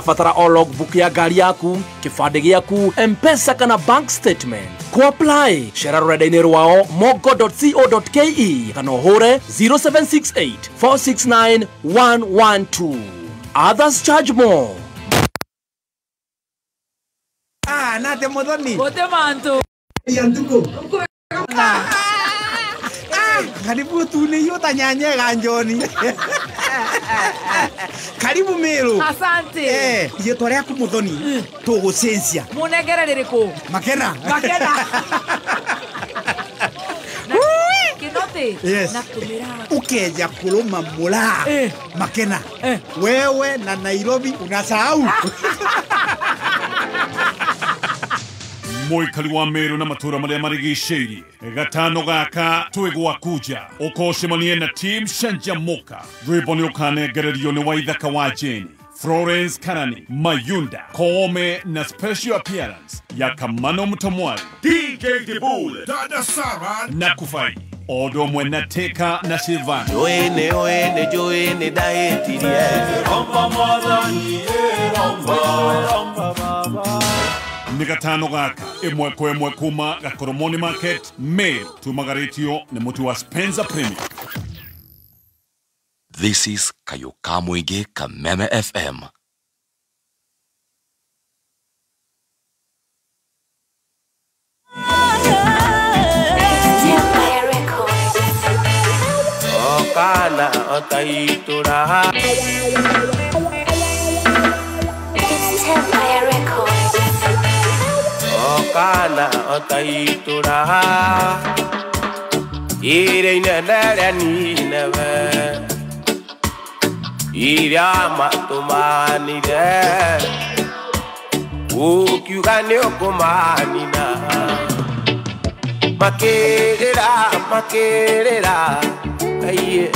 Ũrabatara o logbook ya ngari yaku, kĩbandĩ gĩaku, M-Pesa kana bank statement. Ku-apply, cera rũrenda-inĩ rwao mogo.co.ke kana ũhũre 0768 469 112. Others charge more. Nate modoni. Bote manto. Yantuko. Karibu tune yota nyanye ganjoni. Karibu Meru. Asante. Yeto ryaku muthoni. Tugucensia. Munegera ririko. Makena. Kinote. Yes. Natumira. Ukeja kuluma mula. Makena. Wewe na Nairobi unasahau. Muikari wa Meru na matura maria marigicĩirie gatano gaka twĩgwakuja ũkocemanie na team Shanjamoka rwĩmbo nĩ ũkanengererio nĩ Waithaka wa Jeni, Florence Kanani, Mayunda Koome na special appearance ya Kamano Mtomwari, DJ Dibule, Dada Sara na Kufai Odo Mwena Teka na Silvana. Joene daetirie Romba madani romba baba. Nigatano gaka emwe kwa emwe kuma Gakoromoni Market Meru tumagaretio na muti wa Spencer Premier. This is Kayoka Mwige Kameme FM. Okana otaitura Okana otaitura Ire inenere nineve Ira matumanire Ukiuga ni ukumanina Makerera Aiye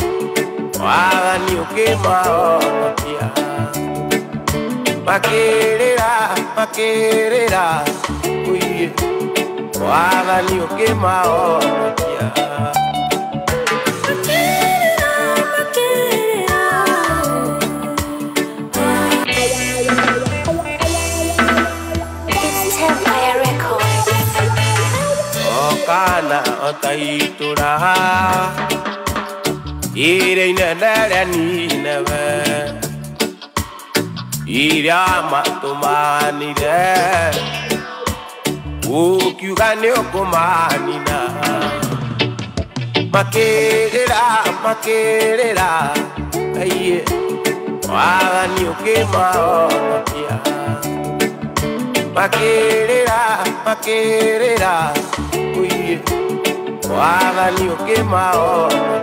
Waga ni ukimaonakia Makerera Uye Waga ni ukimaonakia Okana otaitura Ire inenere nineve Ira matumanire Ukiuga ni ukumanina Makerera Aiye Waga ni ukimaonakia Makerera Uye Waga ni ukimaonakia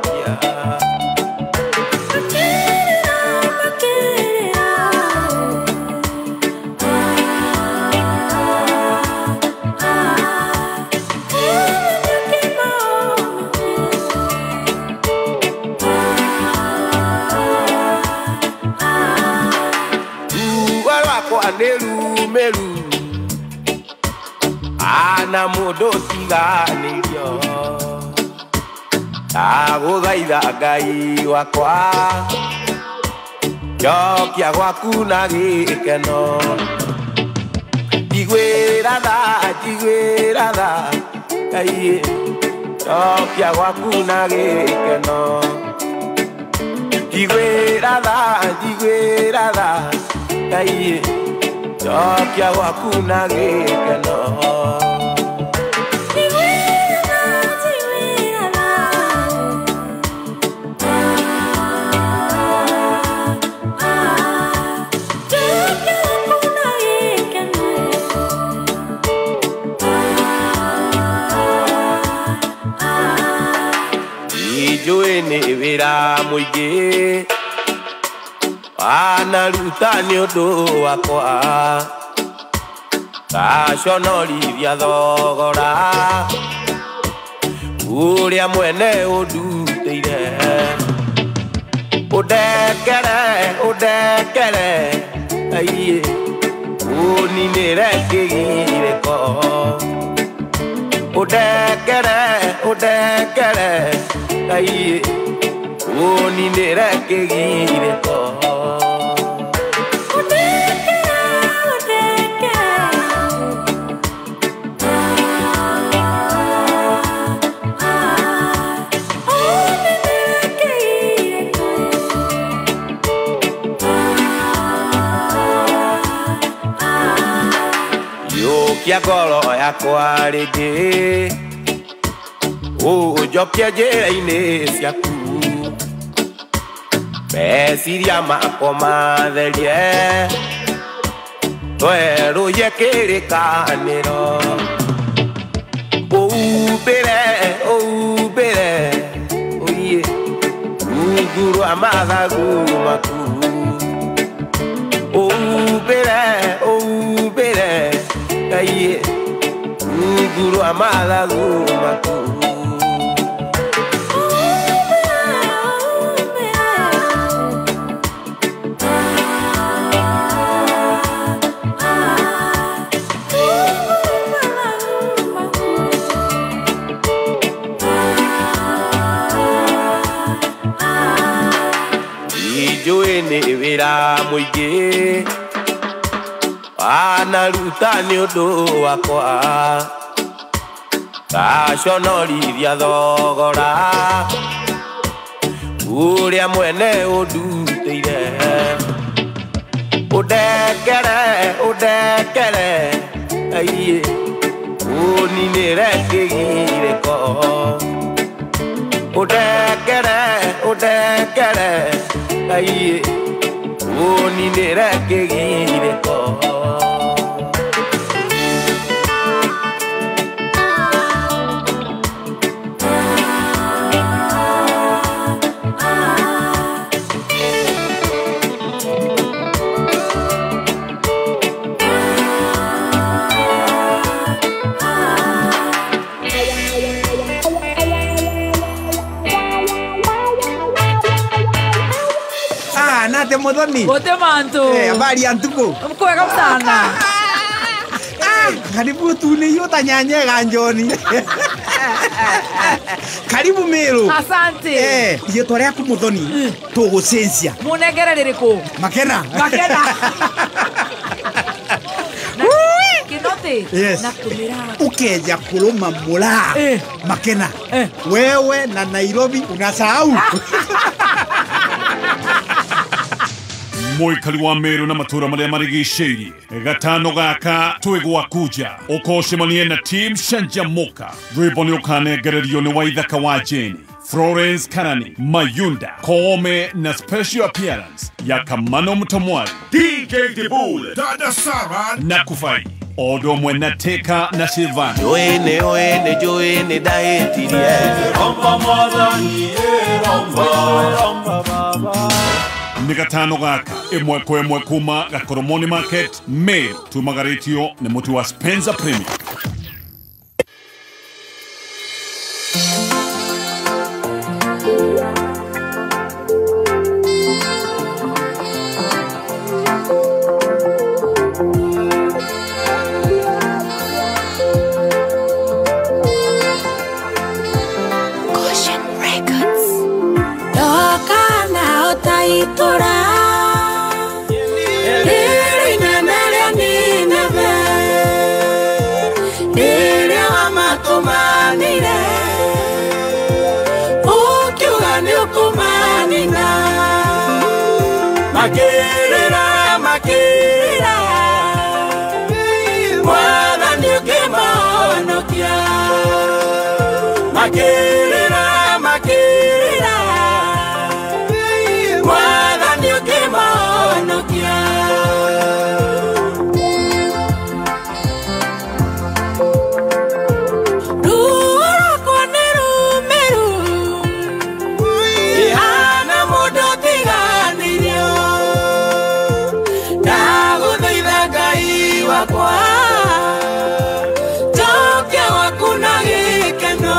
Meru Ana mudo tiganirio Aguthaitha Ngai wakwa Njokia gwaku na gĩkeno Njiguĩra tha Ngai Njokia gwaku na gĩkeno Njiguĩra tha Ngai Njokia gwaku na gĩkeno Ijoene wĩra mũingĩ Wanaruta nĩ ũndũ wakwa Gaconorithia thogora Ũrĩa mwene ũndutĩire Ũndekere Aiye Ũninĩre kĩgirĩko Ũndekere Aiye Ũninĩre kĩgirĩko kia ngoro yakwa ringi unjokie njĩra-inĩ ciaku meciria makwa matherie twerũye kĩrĩkanĩro umbĩre oiye rungu rwa mathagu maku umbĩre aiye rungu rwa mathagu maku nĩ wĩra mũingĩ wanaruta nĩ ũndũ wakwa ngaconorithia thogora ũrĩa mwene ũndutĩire ũndekere aiye ũninĩre kĩgirĩko ũndekere aiye uninĩre kĩgirĩko Nate Modoni. Bote manto. Habari ya ntuko. Mkweka sana. Karibu tuneyota nyanyega njoni. Karibu Meru. Asante. Iyo twari aku Modoni. Tugucensia. Munegere ririko. Makena. Kinote. Yes. Nakumira. Ukeja kuluma mula. Makena. Wewe na Nairobi unasahau. Muikari wa Meru na matura maria marigicĩirie gatano gaka twĩgwakuja ũkocemanie na Team Shanjamoka rwĩmbo nĩ ũkanengererio nĩ Waithaka wa Jeni, Florence Kanani, Mayunda, Koome na special appearance ya Kamano Mtamwari, DJ Dibul, Dada Sara na Kufai odo mwena Teka na Silvana. Joene daetirie Romba Madani Romba Baba Nĩ gatano gaka ĩmwe kwa ĩmwe kuma Gakoromoni Market, Meru, tumagaretio nĩ mũtu wa Spencer Premium. Makirira Mwana nyuke maonokia Makirira Mwana nyuke maonokia Ruhara kwa Meru Ihana mudo tiganirio wakwa toke wakuna gikeno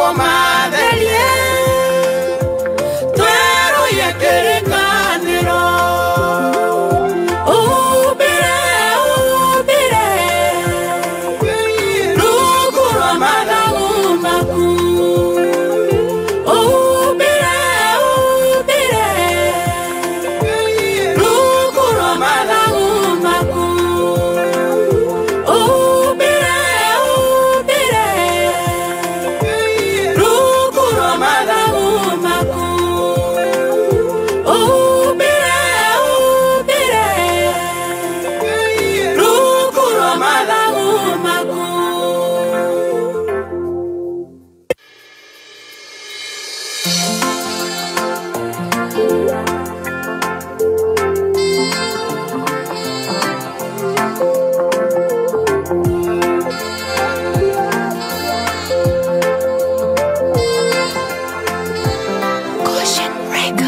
komatherie tweruye kĩrĩkanĩro ubire rungu rwa mathagu maku ubire rungu rwa mathagu maku ubire rungu rwa mathagu maku ubire rungu rwa mathagu maku.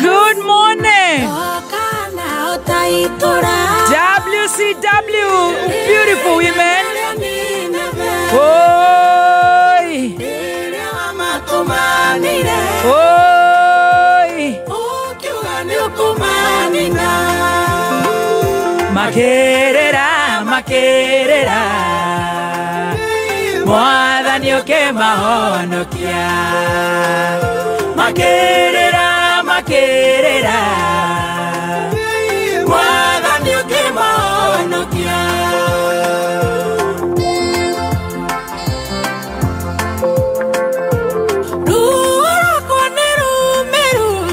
Good morning. WCW, beautiful women. Oi. Oi. Makerera, makerera. Mwathani oke mahonokia. Makerera, makerera. Mwathani oke mahonokia.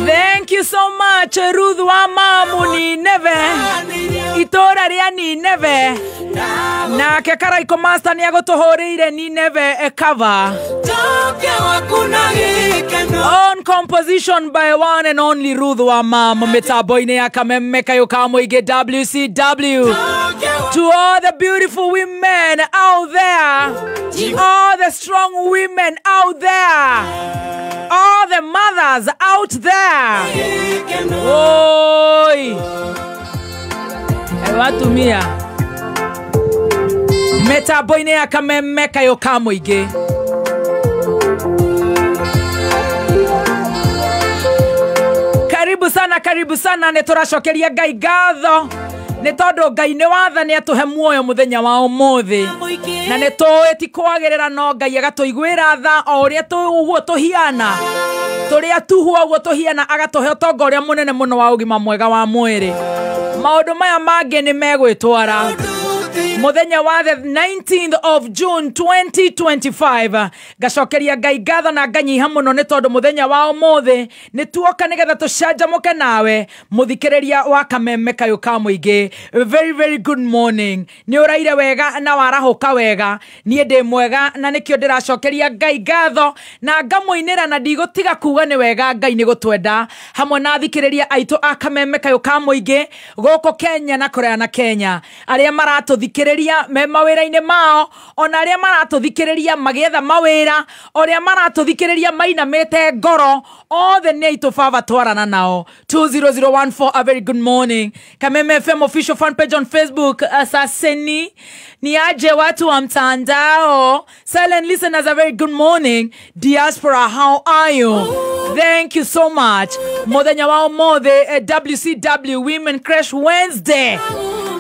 Thank you so much, Ruth wa mamu Nineve. Itora ria Nineve. Na Karaiko Master ni agotohoreire Nineve cover. On composition by one and only Ruth wa mamu. Metaboine ya kamemeka yokamoige WCW. To all the beautiful women out there. All the strong women out there. All the mothers out there. Oi. Ewatumia. Metaboine ya kamemeka yokamoige. Karibu sana neturashokeria Ngai gatho ne tondu Ngai ni wathani atuhe muoyo muthenya wa umuthi na ne toeti kwagerera no Ngai agatuiguira tha o uria tuguo tuhiana turia tuhuo guo tuhiana agatuhe utongo uria munene muno wa ugima mwega wa mwiri maundu maya mangi ni megwitwara muthenya wa the 19th of June 2025 gacokeria Ngai gatho na nganyiha muno ni tondu muthenya wa umuthi ni tuoka nigetha tucanjamuke nawe muthikiriria wa kameme kayo ka muingi. Very good morning. Ni uraire wega na warahuka wega nie ndi mwega na nikio ndiracokeria Ngai gatho na ngamuinira na ndigutiga kuga ni wega Ngai ni gutwenda hamwe na thikiriria aitu a kameme kayo ka muingi goko Kenya na Korea na Kenya aria maratuthikiriria me mawira-ine mao ona aria maratuthikiriria magietha mawira oria maratuthikiriria mainamite ngoro othe ni aitu baba twarana nao 20014. A very good morning. Kameme FM official fan page on Facebook. Asaseni ni aje watu wa mtandao. Silent listeners, a very good morning. Diaspora, how are you? Thank you so much. Muthenya wa umothe WCW Women Crash Wednesday.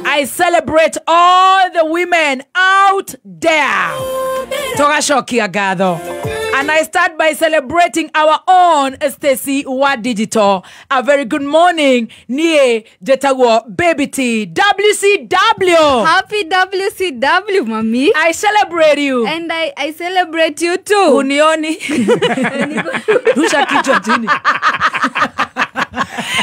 I celebrate all the women out there. Togashokia gatho. And I start by celebrating our own Stacy Wa Digital. A very good morning. Nie Jetagwo Baby T WCW. Happy WCW, mommy. I celebrate you. And I celebrate you too. Unioni. Rusha kichwa chini.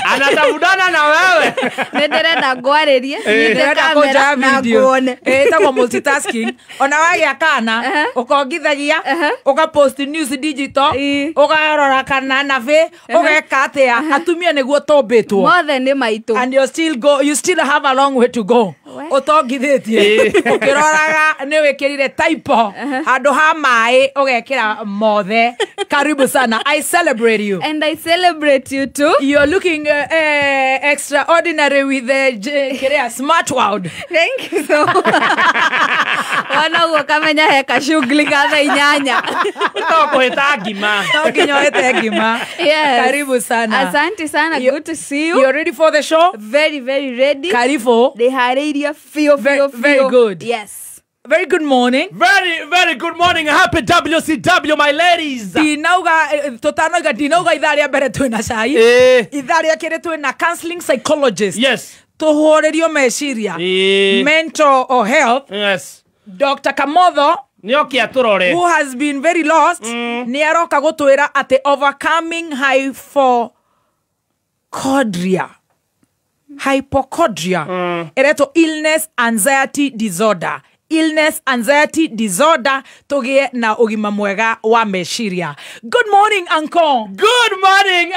Anatafutana na wewe. Nederenda ngwarerie. Nederenda koja video. Etagwo multitasking. Ona wage kana ukongithagia ukapost news digital ukarora kana na ve ugekatea atumia neguo tombetwo. Mothe ni maitu. And you still have a long way to go. Utongithitie. Ukiroraga ni wekirire typo handu ha mai ugekira mothe. Karibu sana. I celebrate you. And I celebrate you too. You're looking extraordinary with the smart world. Thank you so much. Wana ugo kamenya heka shughuli kadha inyanya. Utakuheta gima. Ukinyoete gima. Yes. Karibu sana. Asante sana. Good to see you. You're ready for the show? Very, very ready. Karibu. They had area feel. Very good. Yes. Very good morning. Very good morning. Happy WCW, my ladies. Dinauga idharia mbere twina cai. Idharia kire twina counseling psychologist. Yes. Tuhorerio meciria. Mental or health. Yes. Dr. Kamotho, who has been very lost, ni aroka gutwira ati overcoming hypochondria. Ereto illness anxiety disorder. Togie na ugima mwega wa meshiria. Good morning, Uncle. Good morning,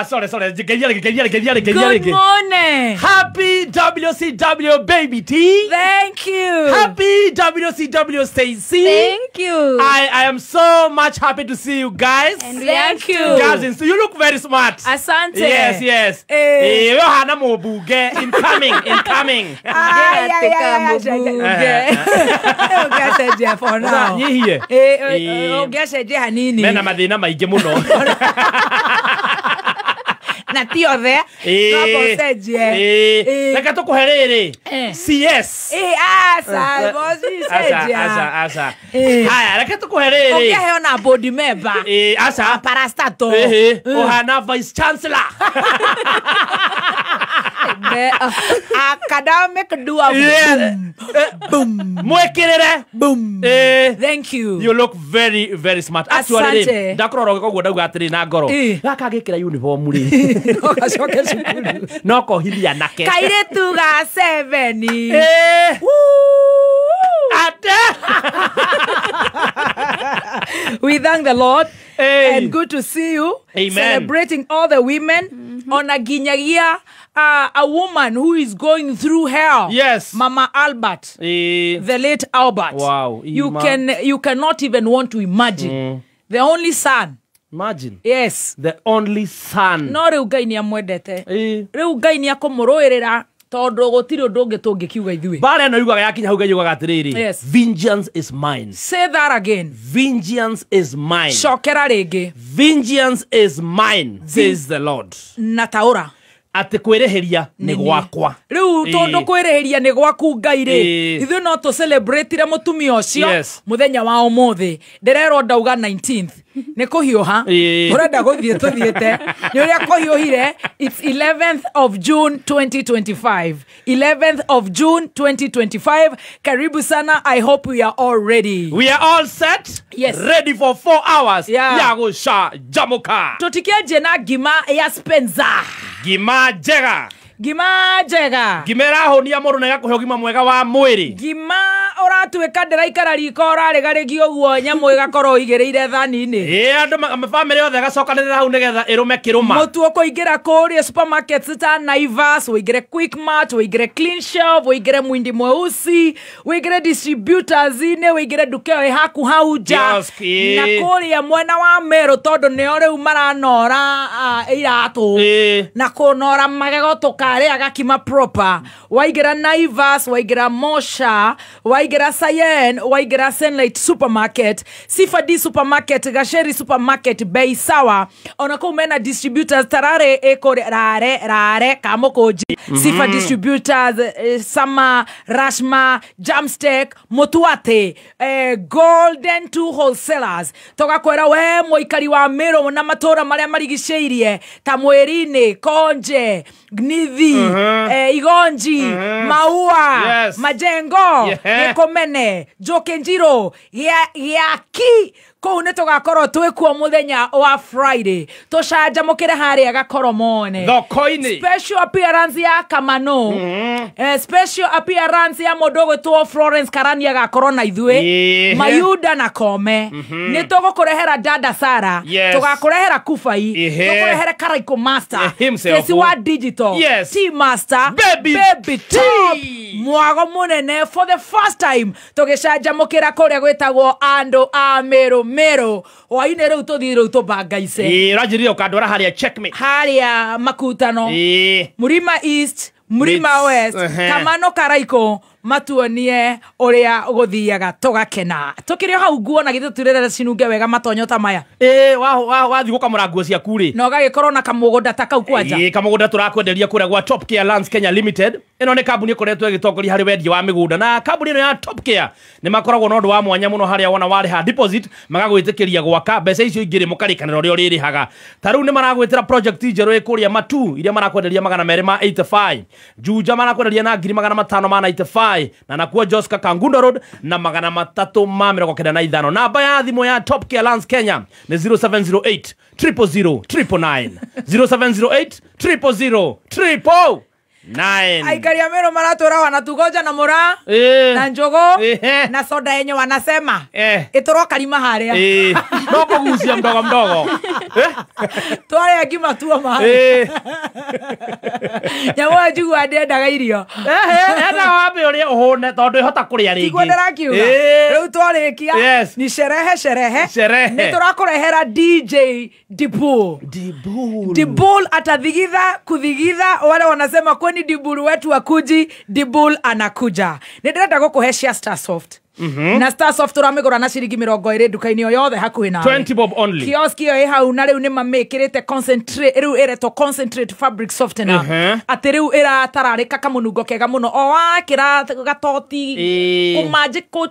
sorry. Good morning. Happy WCW, baby T. Thank you. Happy WCW, Stacey. Thank you. I am so much happy to see you guys. And Thank you. Cousins, you look very smart. Asante. Yes. Yohana Mobuge, incoming. Ugaseje for now. Nyihie. Ugaseje hanini. Mena mathina maingi muno. Na tio the. Ugaseje. Reka tukuherere. CS. Asa. Haya, reka tukuherere. Ugaheo na board member. Asa. Parastato. Ohana vice chancellor. Academic dua. Boom. Mwekirere. Boom. Thank you. You look very, very smart. Actually, ndakorora giko guda atiri na ngoro. Gaka gikira uniform ri. No ko hilia nake. Kaire tuga 7. We thank the Lord. And good to see you. Amen. Celebrating all the women on a ginyagia. A woman who is going through hell. Yes. Mama Albert. The late Albert. Wow. You cannot even want to imagine. The only son. Imagine. Yes. The only son. No riu Ngai ni amwendete. Riu Ngai ni akumuruirira tondu gutiri undu ungi tungikiuga ithui. Bare no yugaga yakinya hau Ngai yugaga atiriri. Yes. Vengeance is mine. Say that again. Vengeance is mine. Shokera ringi. Vengeance is mine, says the Lord. Nataura. Ati kwereheria ni gwakwa. Riu tondu kwereheria ni gwaku Ngai ri. Ithu no to celebrate ra mutumia ucio muthenya wa umuthi. Ndirero ndauga 19th. Ni kuhiuha. Urenda guthie tuthiete. Ni uria kuhiuhire. It's 11th of June 2025. 11th of June 2025. Karibu sana. I hope we are all ready. We are all set. Yes. Ready for 4 hours. Yeah. Gusha jamuka. Tutikia jena gima ya Spencer. Gima jega. Gimera honia moru na gakuhe gima mwega wa mwiri. Gima oratuika ndiraikara riko oraregarigio guo nyamu igakorwo igereire thani-ini. Andu family othe gacokanirira hau nigetha irume kiruma. Mutu kuingira kuria supermarkets ta Naivas, uigire Quickmart, uigire Clean Shelf, uigire Mwindi Mweusi, uigire distributors ine, uigire dukeo haku hauja. Na kuria mwena wa Meru tondu ni ore maranora iratu. Na kunora magego tukare agakima proper. Waigira Naivas, waigira Mosha, waigira Sayen, waigira Sunlight Supermarket, Sifadi Supermarket, Gasheri Supermarket, Bei Sawa. Onako umena distributors tarare ekore rare kamokoji. Sifa distributors, Sama, Rashma, Jamstack, Motuate, Golden 2 wholesalers. Toka kwera we moikari wa Meru na matora maria marigiceirie ta Mwerine, Konje, Gnithi, Igonji, Maua, Majengo, Gikomene, Jokenjiro, Yaki. Kune togakorwo twikuo muthenya wa Friday tucanjamukire haria gakoromone thokoini special appearance ya Kamano special appearance ya Modogo to Florence Karania gakorwo na ithue Mayuda na Kome ni tugukurehera dada Sara tugakurehera Kufai tugukurehera Karaiko Master Kesi wa digital T Master baby T mwago munene for the first time tugicanjamukira kuria gwitagwo Ando Ameru Mero waine rĩu tũthiĩ rĩu tũbangaice ũranjĩrire ũkandwara harĩa checkmate harĩa makutano Murima East Murima West Kamano Karaiko matuonie uria guthiaga tugakena tukiri hau nguona githu turerera cinunge wega matonyota maya wathi gukamura nguo cia kuri no gagikorwo na kamugunda ta kau kwanja kamugunda turakwenderia kuria gwa Top Care Lands Kenya Limited ino ni kambuni ikoretwo igitongoria hari wendia wa migunda na kambuni ino ya Top Care ni makoragwo na undu wa mwanya muno haria wona wariha deposit magagwitikiria gwaka mbeca icio ingiri mukarikanira uria uririhaga taru ni maragwitira project njeru ikuria matu iria marakwenderia 285 Juja marakwenderia na 595 na nakuwa Joska Kangundo Road na 395 namba ya thimu ya Top Care Lands Kenya ni 0708 000 999 0708 000 999 Aikaria Mero maratora wanatugoja na mura na njogo na soda yenye wanasema itoroka lima haria no kugusia mdogo twale akima tuwa mahali nyawa jugu adendaga irio enda wapi uri uhone tondu ihota kuria ringi kikwendera kiuga riu twarikia ni sherehe ni turakurehera DJ Dibul atathigitha kuthigitha wale wanasema kweni Dibul wetu wakuji Dibul anakuja ndirenda gukuheshia Starsoft na Starsoft uramigura na ciringi 20 duka-ini yothe hakuhi na 20 bob only kiosk iyo hau na riu ni mamikirite concentrate riu ereto concentrate fabric softener ati riu iratararika kamunungo kega muno o wakira gatoti kumajiko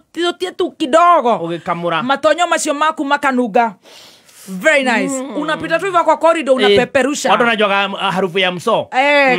tu kidogo ugikamura matonyo macio maku makanunga very nice unapita tu hivyo kwa corridor unapeperusha watu wanajua harufu ya mso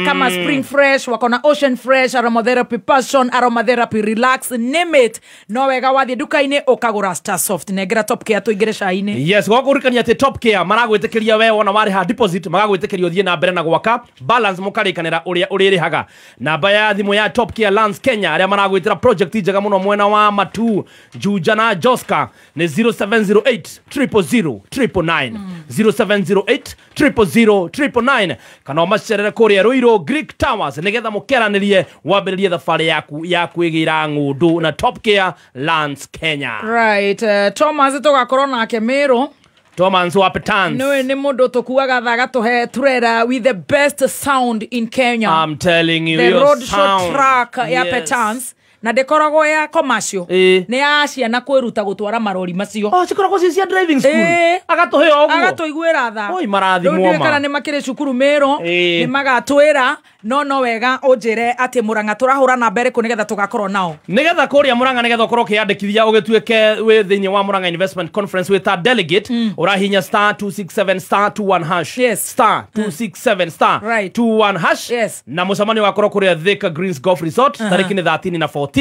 kama spring fresh wako na ocean fresh aromatherapy passion aromatherapy relax name it no wega wathi duka-ini ukagura Starsoft negera Top Care tuigire cai-ini yes gwakurikania ati Top Care maragwitikiria we wona wariha deposit magagwitikiria uthie na mbere na gwaka balance mukarikanira uria uririhaga namba ya thimu ya Top Care Lands Kenya aria maragwitira project njega muno mwena wa Matu Juja na Joska ni 0708 000 0708 000 kana macerere kuria Ruiru Greek Towers nigetha mukeranirie wambiririe thabari yaku ya kwigira ngundu na Top Care Lands Kenya right Thomas tugakorwo nake Mero Thomas Wapetans no ni mundu tukuaga thaga tuhe turera with the best sound in Kenya I'm telling you the road sound. show track ya Petans na dekoragwo ya commercial ni ya ciana kwiruta gutwara marori macio cikoragwo cia driving school agatuhe ogwo agatuiguira tha oi marathimwo kana ni makire cukuru Mero ni magatwira no wega unjire ati Muranga turahura na mbere kunigetha tugakorwo nao nigetha kuria Muranga nigetha ukorwo kiandikithia ugituike we thiini wa Muranga Investment Conference with a delegate urahinya star 267 star 21 hash star 267 star 21 hash na mucemanio wakorwo kuria Thika Greens Golf Resort tariki ni 13 na 14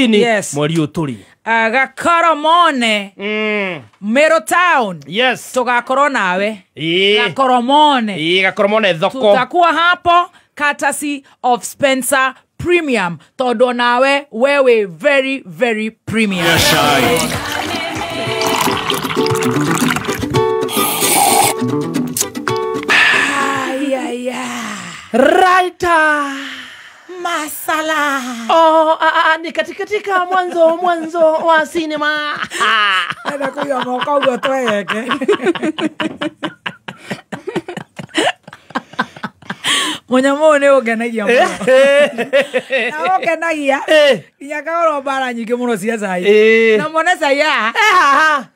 mweri uturi Gakoromone Mero Town tugakorwo nawe Gakoromone thoko tutakuwa hapo courtesy of Spencer Premium todo nawe wewe very very premium Raita masala ni katika mwanzo wa cinema ana kuya mokaugo tweke Munyamo ne ogenagia muno. Na ogenagia. Inyakagoro bara nyingi muno cia cai. Na mona cai ya.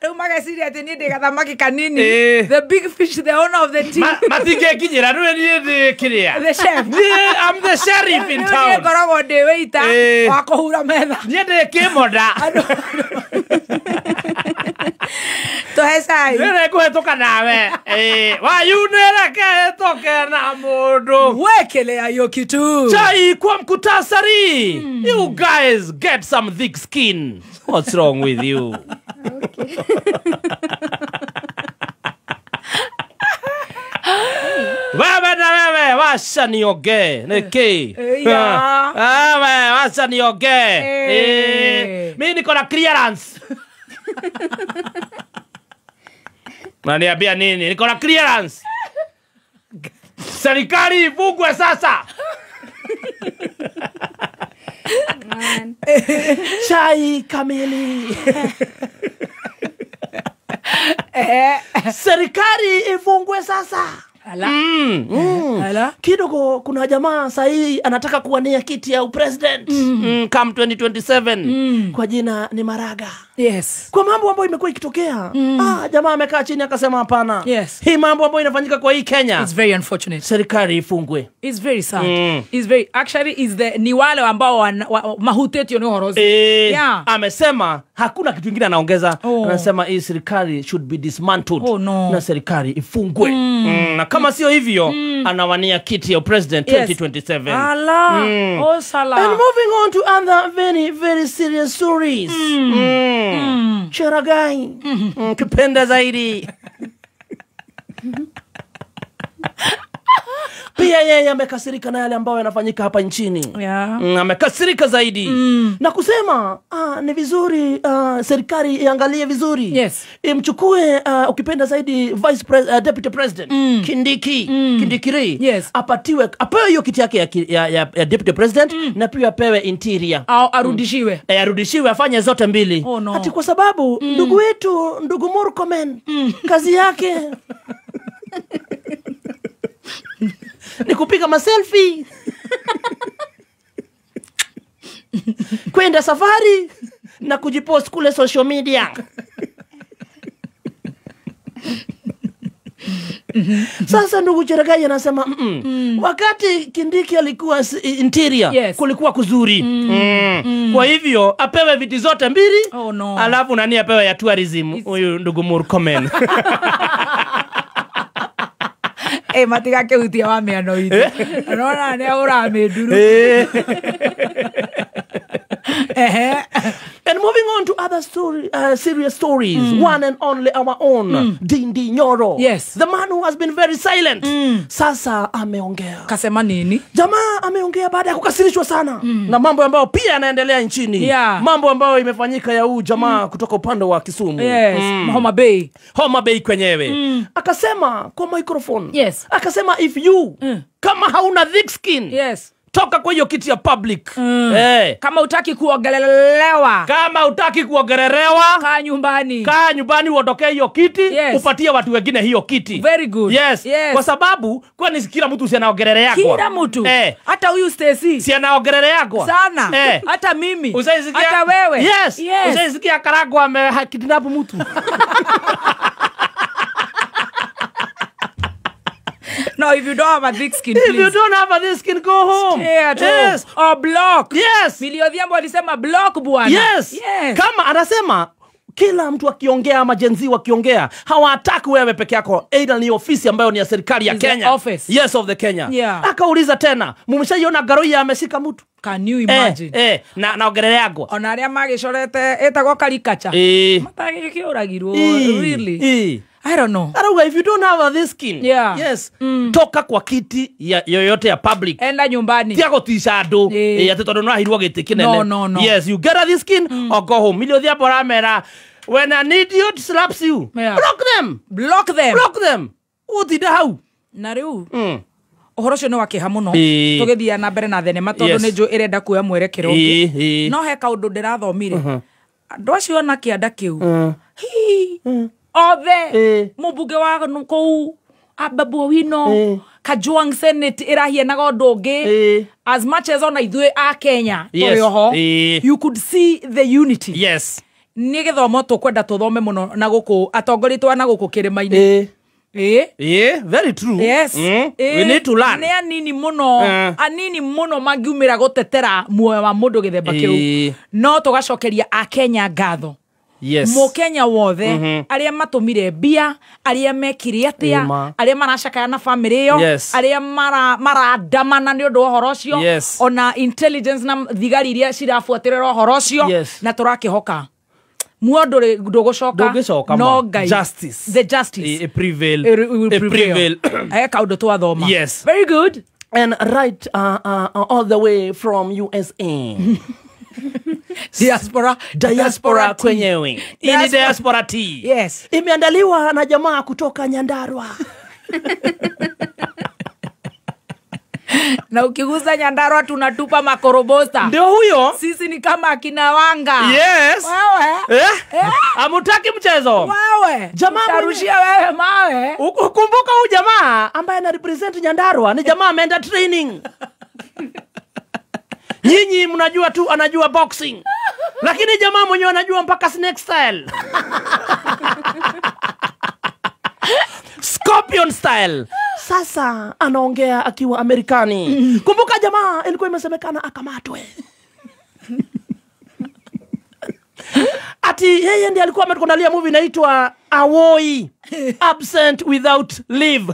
Rĩu mageciria ati ni ndi gathamaki kanini. The big fish, the owner of the team. Matingekinyira rĩu ni ndi kiria. The chef. I'm the sheriff in town. Ni ngoragwo ndi waiter wa kuhura metha. Ni ndi kimoda. Tohesai. Nere kuhetoka nawe. Wayunera kahetoka na mundu. Wekele ayo kitu. Chai kwa mkutasari. You guys get some thick skin. What's wrong with you? Okay. Wewe na wewe washa nioge niki. Wewe washa nioge. Mimi niko na clearance. Naniambia nini? Niko na clearance. Serikali ifungwe sasa. Chai kamili. serikali ifungwe sasa. Ala. Ala. Kidogo kuna jamaa sahi anataka kuwania kiti ya president come 2027 kwa jina ni Maraga. Yes. Kwa mambo ambayo imekuwa ikitokea jamaa amekaa chini akasema hapana. Yes. Hii mambo ambayo inafanyika kwa hii Kenya, it's very unfortunate. Serikali ifungwe. It's very sad. It's very actually is the ni wale ambao mahutetio ni horozi. Yeah. Amesema hakuna kitu kingine anaongeza. Anasema hii serikali should be dismantled. Na serikali ifungwe. Na kama sio hivyo anawania kiti ya president 2027. Ala. Sala. And moving on to other very very serious stories. Cheragai. Kipenda zaidi. Pia yeye amekasirika na yale ambayo yanafanyika hapa nchini. Amekasirika zaidi. Na kusema ni vizuri serikali iangalie vizuri. Yes. Imchukue ukipenda zaidi deputy president Kindiki. Yes. Apewe hiyo kiti yake ya deputy president na pia apewe interior. Arudishiwe. Arudishiwe afanye zote mbili. Ati kwa sababu ndugu wetu ndugu Murkomen kazi yake ni kupiga maselfie kwenda safari na kujipost kule social media. Sasa ndugu Cheragai anasema wakati Kindiki alikuwa interior kulikuwa kuzuri. Kwa hivyo apewe viti zote mbili. Alafu nani apewe ya tourism huyu ndugu Murkomen. Matiga ke utia wa me no ite. Rona ne ora me duru. And moving on to other serious stories. One and only our own Ndindi Nyoro. Yes. The man who has been very silent. Sasa ameongea. Kasema nini? Jamaa ameongea baada ya kukasirishwa sana na mambo ambayo pia yanaendelea nchini. Mambo ambayo imefanyika ya huyu jamaa kutoka upande wa Kisumu. Yes. Homa Bay kwenyewe. Akasema kwa microphone. Yes. Akasema if you kama hauna thick skin. Yes. Toka kwa hiyo kiti ya public. Kama utaki kuogelelewa. Kaa nyumbani uondoke hiyo kiti. Upatie watu wengine hiyo kiti. Very good. Yes. Kwa sababu kwani kila mtu si anaogelelea yako. Kila mtu. Hata huyu Stacy si anaogelelea yako. Sana. Hata mimi. Hata wewe. Yes. Usaisikia Karagwa amekidnap mtu. No, if you don't have a thick skin, please. If you don't have a thick skin, go home. Stay at home. Or block. Yes. Milio Dhiambo alisema block bwana. Yes. Kama anasema kila mtu akiongea ama jenzi wakiongea hawataki wewe peke yako, aidha ni ofisi ambayo ni ya serikali ya Kenya. Office. Yes, of the Kenya. Akauliza tena, mumeshaiona Garoya ameshika mtu? Can you imagine? Naogelelea yako. Ona aria magicurete etagwo karikacha. Matagikiuragirwo really. I don't know. Aruga, if you don't have this skin. Yes. Toka kwa kiti yoyote ya public. Enda nyumbani. Tiago tishado. Ati tondu no ahirwo giti kinene. No. Yes, you get this skin or go home. Milio Dhiambo ramera. When an idiot slaps you, block them. Block them. Utida hau. Na riu. Uhoro cio ni wakiha muno. Tugithia na mbere na thenema tondu ni nju irenda kuoya mwerekero ungi. No he kaundu ndirathomire. Andu acio na kianda kiu. Othe mubunge wa kou Ababu Owino Kajwang Senate irahia na godonge as much as ona ithwe a Kenya toyoho you could see the unity. Yes. Ni githomo tukwenda tuthome muno na guku atongoritwa na guku kirimaini. Very true. Yes. We need to learn. Ne anini muno magiumira gutetera muoyo wa mundu githemba kiu. No tugacokeria a Kenya ngatho. Yes. Mo Kenya wothe aria matumire bia aria mekire atia aria maracakaya na family yo aria maradamana ni undu uhoro cio ona intelligence na thigari iria cirafuatirira uhoro cio na turakihoka muondo ndugucoka no Ngai justice the justice prevail eka undu twathoma. Yes, very good. And right all the way from USA diaspora kwenyewe. Ini diaspora tea. Yes. Imeandaliwa na jamaa kutoka Nyandarua. Na ukigusa Nyandarua tunatupa makorobosta. Ndio huyo. Sisi ni kama akina Wanga. Yes. Wewe. Amutaki mchezo. Wewe. Jamaa tarushia wewe mawe. Ukumbuka huyu jamaa ambaye ana represent Nyandarua ni jamaa ameenda training. Nyinyi mnajua tu anajua boxing. Lakini jamaa mwenyewe anajua mpaka snake style. Scorpion style. Sasa anaongea akiwa Amerikani. Kumbuka jamaa ilikuwa imesemekana akamatwe. Ati yeye ndiye alikuwa ametukondalia movie inaitwa Awoi, Absent Without Leave.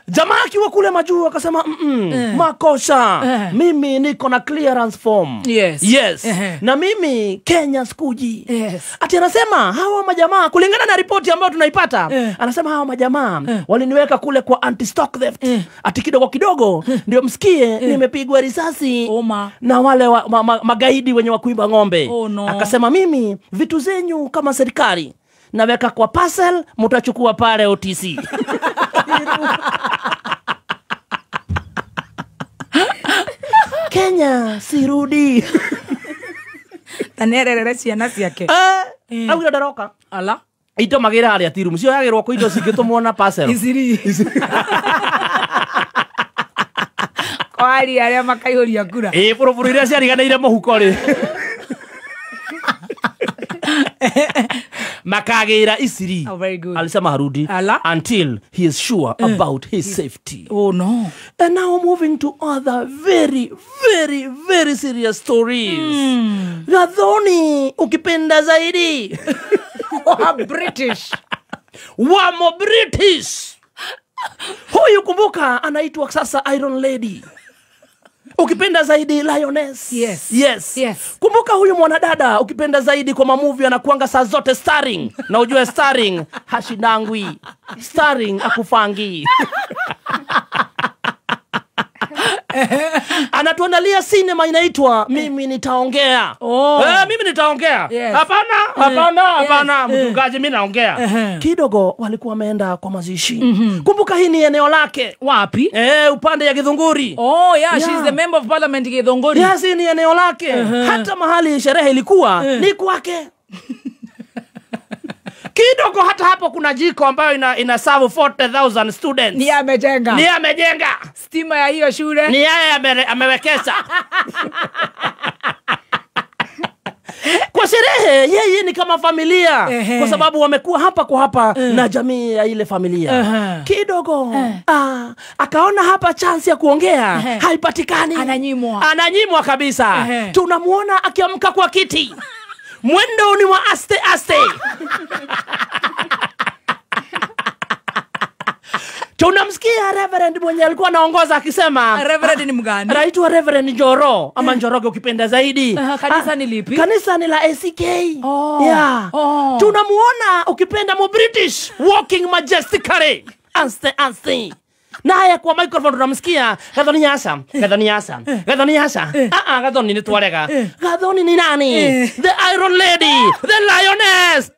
Jamaa akiwa kule majuu akasema makosha. Mimi niko na clearance form. Yes. Na mimi Kenya skuji. Ati anasema hawa majamaa kulingana na ripoti ambayo tunaipata, anasema hawa majamaa waliniweka kule kwa anti-stock theft. Ati kidogo ndio msikie nimepigwa risasi na wale magaidi wenye wakuiba ng'ombe. Akasema mimi vitu zenyu kama serikali naweka kwa parcel, mtachukua pale OTC. Kenya sirudi. Tanerere ciana ciake. Au ndaroka. Ala. Ito magira ari atiru mucio yagirwo ko indo cingitumwo na parcel. Isiri. Kwari aria makaihũria kura. Buruburu iria ciariganĩire mũhuko ri. Makagira isiri. Oh, very good. Alisema harudi until he is sure about his safety. Oh no. And now moving to other very serious stories. Gathoni ukipenda zaidi. Wa British. Wamo British. Huyu kumbuka anaitwa sasa Iron Lady. Ukipenda zaidi Lioness. Yes. Kumbuka huyu mwanadada ukipenda zaidi kwa mamovie anakuanga saa zote starring. Na ujue starring hashindangwi. Starring akufangi. Anatuandalia cinema inaitwa Mimi Nitaongea. Mimi Nitaongea. Hapana, mchungaji mimi naongea. Kidogo walikuwa wameenda kwa mazishi. Kumbuka hii ni eneo lake. Wapi? Upande ya Githunguri. She's the member of parliament Githunguri. Yes, ni eneo lake. Hata mahali sherehe ilikuwa ni kwake. Kidogo hata hapo kuna jiko ambayo ina serve 40,000 students. Ni amejenga. Stima ya hiyo shule. Ni yeye amewekeza. Kwa sherehe yeye ni kama familia. Kwa sababu wamekuwa hapa kwa hapa na jamii ya ile familia. Kidogo akaona hapa chance ya kuongea haipatikani. Ananyimwa kabisa. Tunamuona akiamka kwa kiti. Mwendo ni wa aste. Tunamsikia Reverend mwenye alikuwa anaongoza akisema. Reverend ni mgani? Anaitwa Reverend Njoro ama Njoroge ukipenda zaidi. Kanisa ni lipi? Kanisa ni la ACK. Tunamuona ukipenda mu British walking majestically. Anste. Naye kwa microphone tunamsikia Gathoni Nyasa. Gathoni ni tuarega. Gathoni ni nani? The Iron Lady, the Lioness.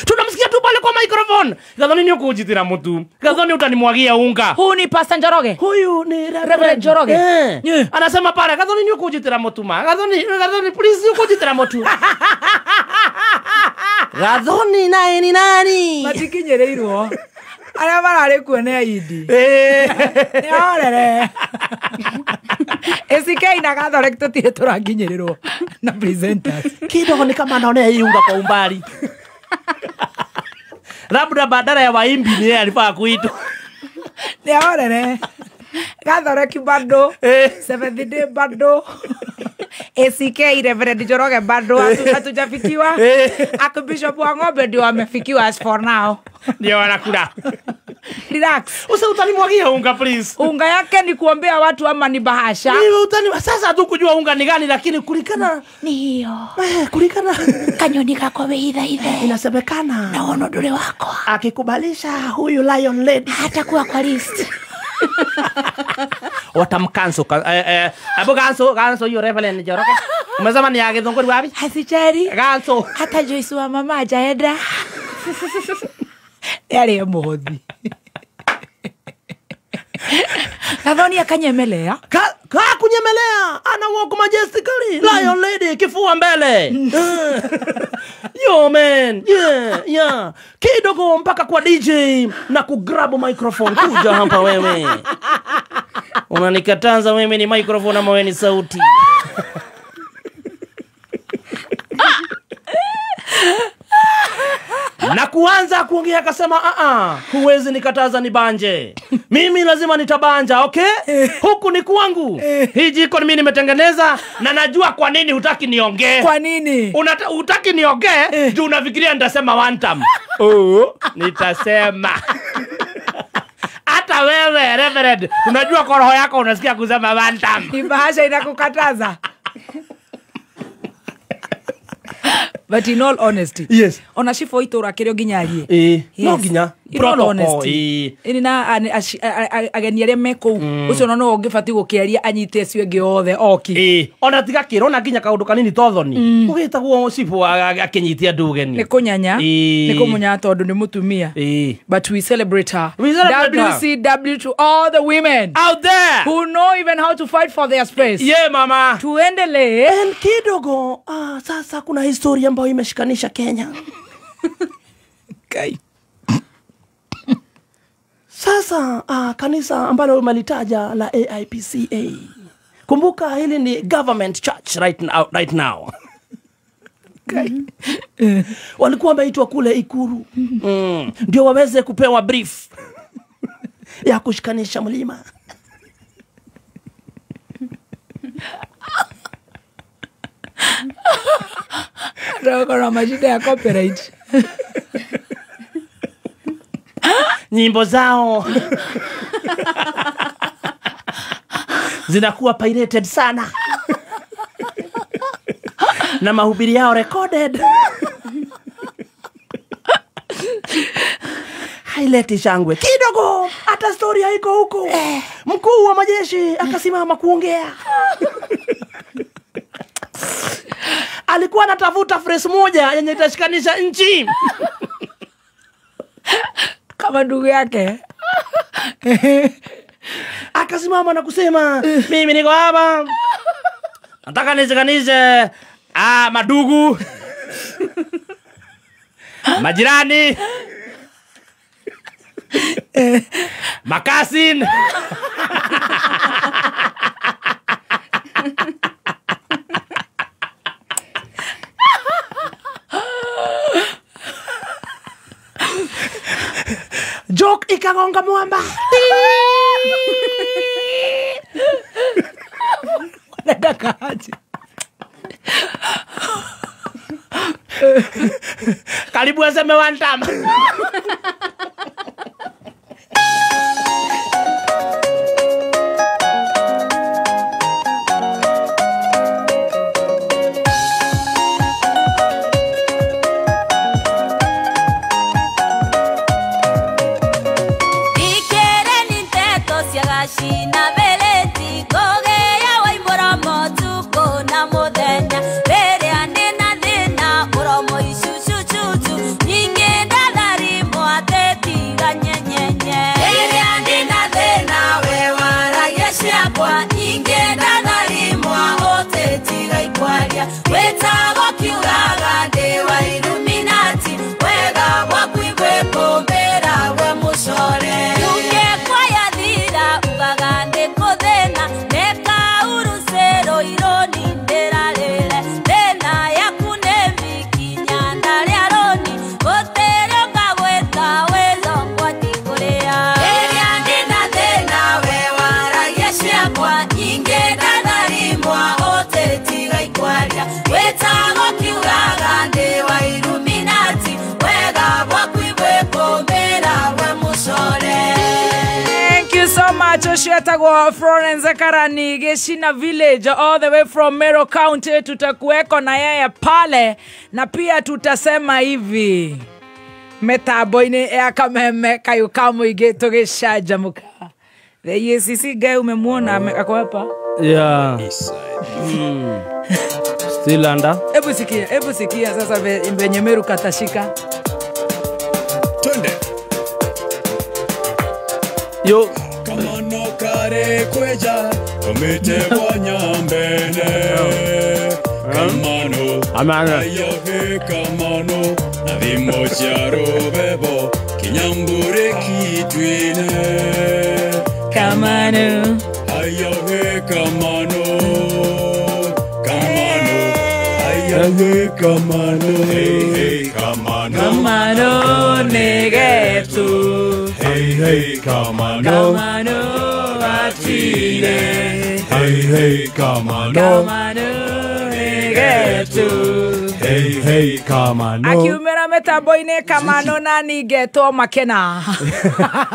Tunamsikia tu pale kwa microphone. Gathoni ni ukujitira mutu. Gathoni utanimwagia unga. Huyu ni Pastor Njoroge. Huyu ni Reverend Njoroge. Anasema pale Gathoni ni ukujitira mutu ma. Gathoni please ukujitira mutu. Gathoni naye ni nani? Matikinyereirwo. Aria marare kuonea idi. Niorere. ACK na Gathoni tutire turanginyerirwo na presenters. Kidogo ni kama anaonea iunga kwa umbali. Labda badala ya waimbi ni yeye alifaa kuitwa. Niorere. Gathoni kibado. 7th day bado. ACK Reverend Njoroge bado hatujafikiwa. Akbishop wa Ng'ombe ndio amefikiwa as for now. Ndio anakula. Relax. Utanimwagia unga please. Unga yake ni kuombea watu ama ni bahasha? Sasa hatu kujua unga ni gani lakini kulikana ni hiyo. Kulikana kanyoni kako beitha inasemekana na onodole wako akikubalisha huyu Lion Lady hatakuwa kwa list. Watamkanso abo ganso hiyo Reverend Njoroge. Umesema ni yake Githunguri wapi? Hasichari. Ganso. Hata Joyce wa mama hajaenda. Yari emothi. Nadhani akanyemelea. Kunyemelea. Ana walk majestically. Lion lady kifua mbele. Yo man. Yeah. Kidogo mpaka kwa DJ na kugrab microphone. Kuja hapa wewe. Unanikataza wewe ni microphone ama wewe ni sauti? Na kuanza kuongea akasema huwezi nikataza ni banje. Mimi lazima nitabanja, okay? Huku ni kwangu. Hii jiko mimi nimetengeneza na najua kwa nini hutaki niongee. Kwa nini? Hutaki niongee juu unafikiria nitasema one time. Nitasema. Hata wewe Reverend, unajua kwa roho yako unasikia kusema one time. Ibahasha inakukataza. But in all honesty, yes. Ona shifo itura kirio ginyarie. No ginya. In all honesty. Ina ageni aria meko ucio no ngibati gukiaria anyite cio ngiothe oki. Ona tiga kiro na ginya kaundu kanini tothoni. Ugitagwo shifo akinyitia ndugeni. Ni kunyanya. Ni kumunya tondu ni mutumia. But we celebrate her. WCW to all the women out there who know even how to fight for their space. Yeah mama. Tuendelee. And kidogo sasa kuna historia ambayo imeshikanisha Kenya. Okay. Sasa kanisa ambalo umelitaja la AIPCA. Kumbuka hili ni government church right now. Okay. Walikuwa wameitwa kule Ikuru. Ndio waweze kupewa brief ya kushikanisha mlima. Kuna majida ya copyright. Nyimbo zao zinakuwa pirated sana. Na mahubiri yao recorded. Haileti shangwe. Kidogo hata story haiko huko. Mkuu wa majeshi akasimama kuongea. Alikuwa anatafuta phrase moja yenye itashikanisha nchi. Kama ndugu yake. Akasimama na kusema, mimi niko hapa. Nataka nishikanishe madugu. Majirani. Makasin. Joke ikagonga mwamba. Nataka aje. Karibu aseme one time. Shina beleti goge ya waimora motuko na modenya bere anena dena oromo ishushuchuchu ninge dadari moateti ganyenyenye bere anena dena we wara yeshia kwa ninge dadari moateti gaikwaria wetago kiuraga de wa Illuminati wega wakuigwe kombera we mushore ninge kwaya dira ugagande kodena neka urusero ironi nderarele dena yakunembi kinyanda lya roni gotere ngagweta wezo kwatikorea eria ndina dena we wara yeshia kwa inge dadarimwa oteti gaikwaria wetago kiuragande wa Illuminati wega wakuibwe kombera we mushore. Thank you so much. Oshietagwo Florence Karani Geshina Village all the way from Meru County. Tutakuweko na yeye pale na pia tutasema hivi metaboine ya kameme kayukamu igeto geshaja muka. The EACC guy umemwona ako hapa? Yeah. Still under. Hebu sikia sasa venye Meru katashika. Twende. Yo. Kamano kare kweja komete wanyambene. Kamano ayohe kamano nadimo charo bebo kinyambure kitwine. Kamano ayohe kamano ayohe kamano. Hey hey kamano Kamano negetu. Hey hey kamano atire. Hey hey kamano negetu. Hey hey kamano. Akiumera metambo-ini Kamano na nigeto makena.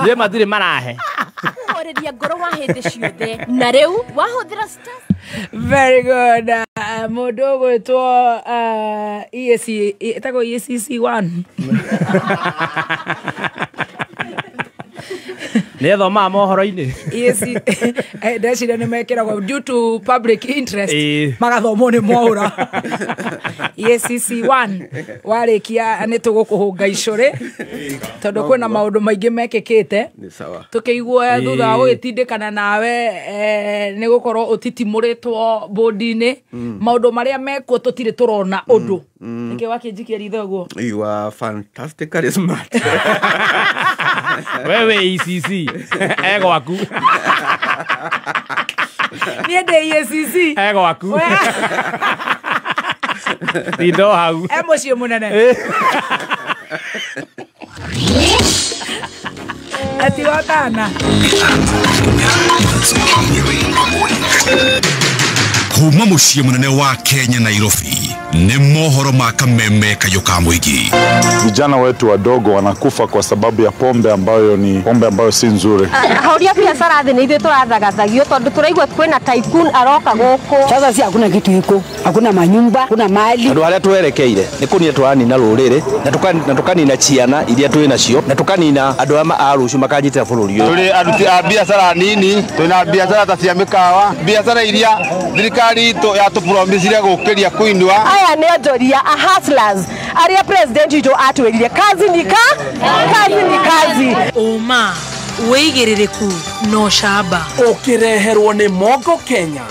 Ye matire marahe. Oredia ngoro wa hindi ciothe na riu wahuthira stuff. Very good. Mundu gwitwo EAC etago EACC1. Nethoma mohoro-ini. EAC ndecira nĩ mekĩragwo due to public interest magathomwo nĩ mwaura. EACC1 warĩkia nĩ tũgũkũhũnga icũrĩ tondũ kwĩna maũndũ maingĩ mekĩkĩte tũkĩigua thutha wa gũgĩtindĩkana nawe nĩ gũkorwo ũtitimũrĩtwo bũndi-inĩ maũndũ marĩa mekuo tũtirĩ tũrona ũndũ nĩkĩ wakĩnjikia ritho guo. You are fantastically smart. Wewe ECC ego aku. Niĩ ndĩ EACC ego aku. Tindo hau. Mũciĩ mũnene. Ati wakana. Kuma muciĩ munene wa Kenya Nairobi ni mohoro ma kameme kayo ka muigi. Vijana wetu wadogo wanakufa kwa sababu ya pombe ambayo si nzuri. Hauria biashara thĩ nĩ ithuĩ tũrathagathagio tondũ tũraigua kwĩna tycoon aroka gũkũ. Sasa si hakuna kitu iko, hakuna manyumba, hakuna mali. Andũ arĩa twerekeire nĩ kũnia twanina rũrĩrĩ na tukanina ciana iria twĩ nacio na tukanina andũ a rũciũ makanyitĩra bũrũri ũyũ. Tũrĩ aruti a biashara nini, twĩna biashara ta cia mĩkawa, biashara iria thirikari itũ yatũpromisire gũkĩria kuinua. Aya nĩ onjoria a hustlers arĩa president witũ atwĩrire kazi ni kazi. Uma wĩigĩrĩrĩku no shamba ũkĩreherwo nĩ Mogo Kenya.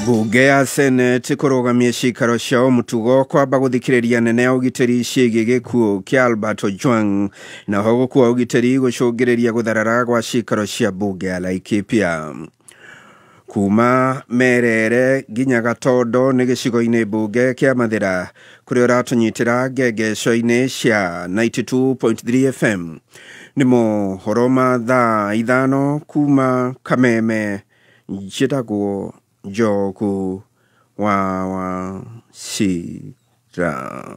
Bunge ya Senate kũrũgamia cikaro ciao mũtugo kwamba gũthikĩrĩria nene ya ũgitĩri ciĩgiĩ gĩkuũ kĩa Albert Ojwang na ho gũkua ũgitĩri gũcũngĩrĩria gũtharara gwa cikaro cia bunge ya Laikipia. Kuma Merere nginya Gatondo nĩ gĩcigo-inĩ bunge kĩa Mathira kũrĩa ũratũnyitĩra ngengeco-inĩ cia 92.3 FM nĩ mohoro ma thaa ithano kuma Kameme njĩtagwo Njogu wa Cira.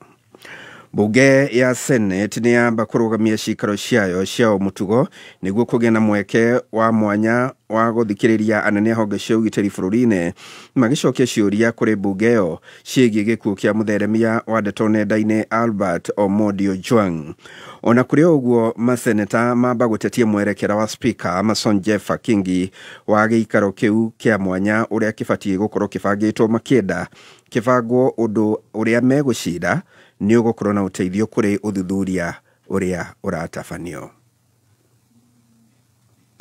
Bunge ya Senate nĩ yamba kũrũgamia cikaro ciayo cia mũtugo nĩguo kũgĩa na mweke wa mwanya wa gũthikĩrĩria anene a honge cia ũgitĩri bũrũri-inĩ magĩcokia ciũria kũrĩ bunge ĩyo ciĩgiĩ gĩkuũ kĩa mũtheremia wa ndeto nenda-inĩ Albert Omondi Ojwang. Ona kũrĩ ũguo maseneta mamba gũtetia mwerekera wa speaker Amason Jeffa Kingi wa gĩikaro kĩu kĩa mwanya ũrĩa kĩbatiĩ gũkorwo kĩbangĩtwo makĩenda kĩbangwo ũndũ ũrĩa megũcira nĩ ũgũkorwo na ũteithio kũrĩ ũthuthuria ũrĩa ũratabanio.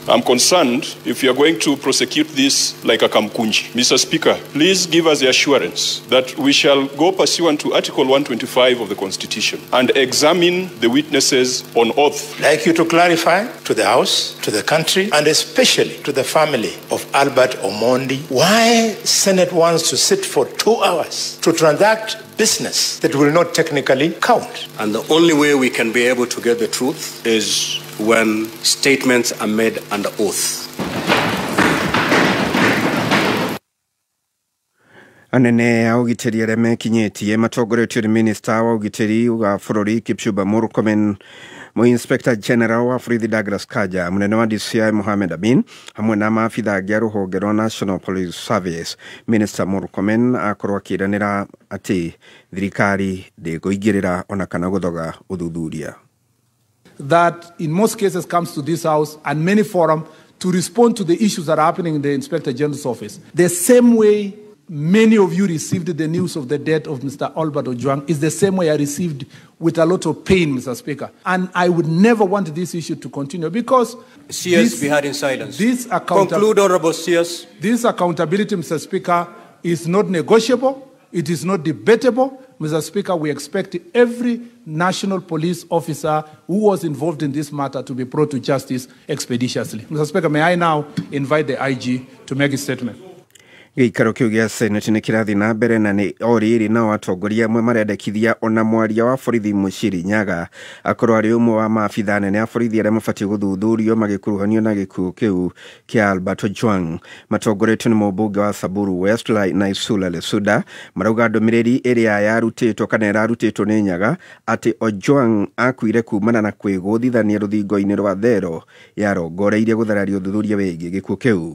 I'm concerned if you are going to prosecute this like a kamkunji. Mr. Speaker, please give us the assurance that we shall go pursuant to Article 125 of the Constitution and examine the witnesses on oath. I'd like you to clarify to the House, to the country, and especially to the family of Albert Omondi why Senate wants to sit for 2 hours to transact business that will not technically count. And the only way we can be able to get the truth is when statements are made under oath. Anene a ũgitĩri arĩa mekinyĩtie matongoretio nĩ Minister wa ũgitĩri wa bũrũri Kipchumba Murkomen, Inspector General wa borithi Douglas Kanja, mũnene wa DCI Mohamed Amin hamwe na maabitha angĩ a rũhonge rwa National Police Service. Minister Murkomen akorwo akĩranĩra atĩ thirikari ndĩkũingĩrĩra ona kana gũthoga ũthuthuria. That in most cases comes to this house and many forums to respond to the issues that are happening in the Inspector General's office. The same way many of you received the news of the death of Mr. Albert Ojwang is the same way I received with a lot of pain, Mr. Speaker. And I would never want this issue to continue because... CS, be heard in silence. Conclude, Honorable CS. This accountability, Mr. Speaker, is not negotiable. It is not debatable. Mr. Speaker, we expect every national police officer who was involved in this matter to be brought to justice expeditiously. Mr. Speaker, may I now invite the IG to make a statement? Gĩikaro kĩu gĩa Senate nĩ kĩrathiĩ na mbere na nĩ o rĩrĩ nao atongoria amwe marendekithia ona mwaria wa borithi Mũchiri Nyaga akorwo arĩ ũmwe wa maabitha nene a borithi arĩa mabatiĩ gũthuthurio magĩkuruhanio na gĩkuũ kĩu kĩa Albert Ojwang. Matongoretio nĩ mũmbunge wa Samburu West na Isula Lesuda marauga ndũmĩrĩri ĩrĩa yarutĩtwo kana ĩrarutĩtwo nĩ Nyaga atĩ Ojwang akuire kumana na kwĩgũthithania rũthingo-inĩ rwa thero yarongoreirie gũthararia ũthuthuria wĩgiĩ gĩkuũ kĩu.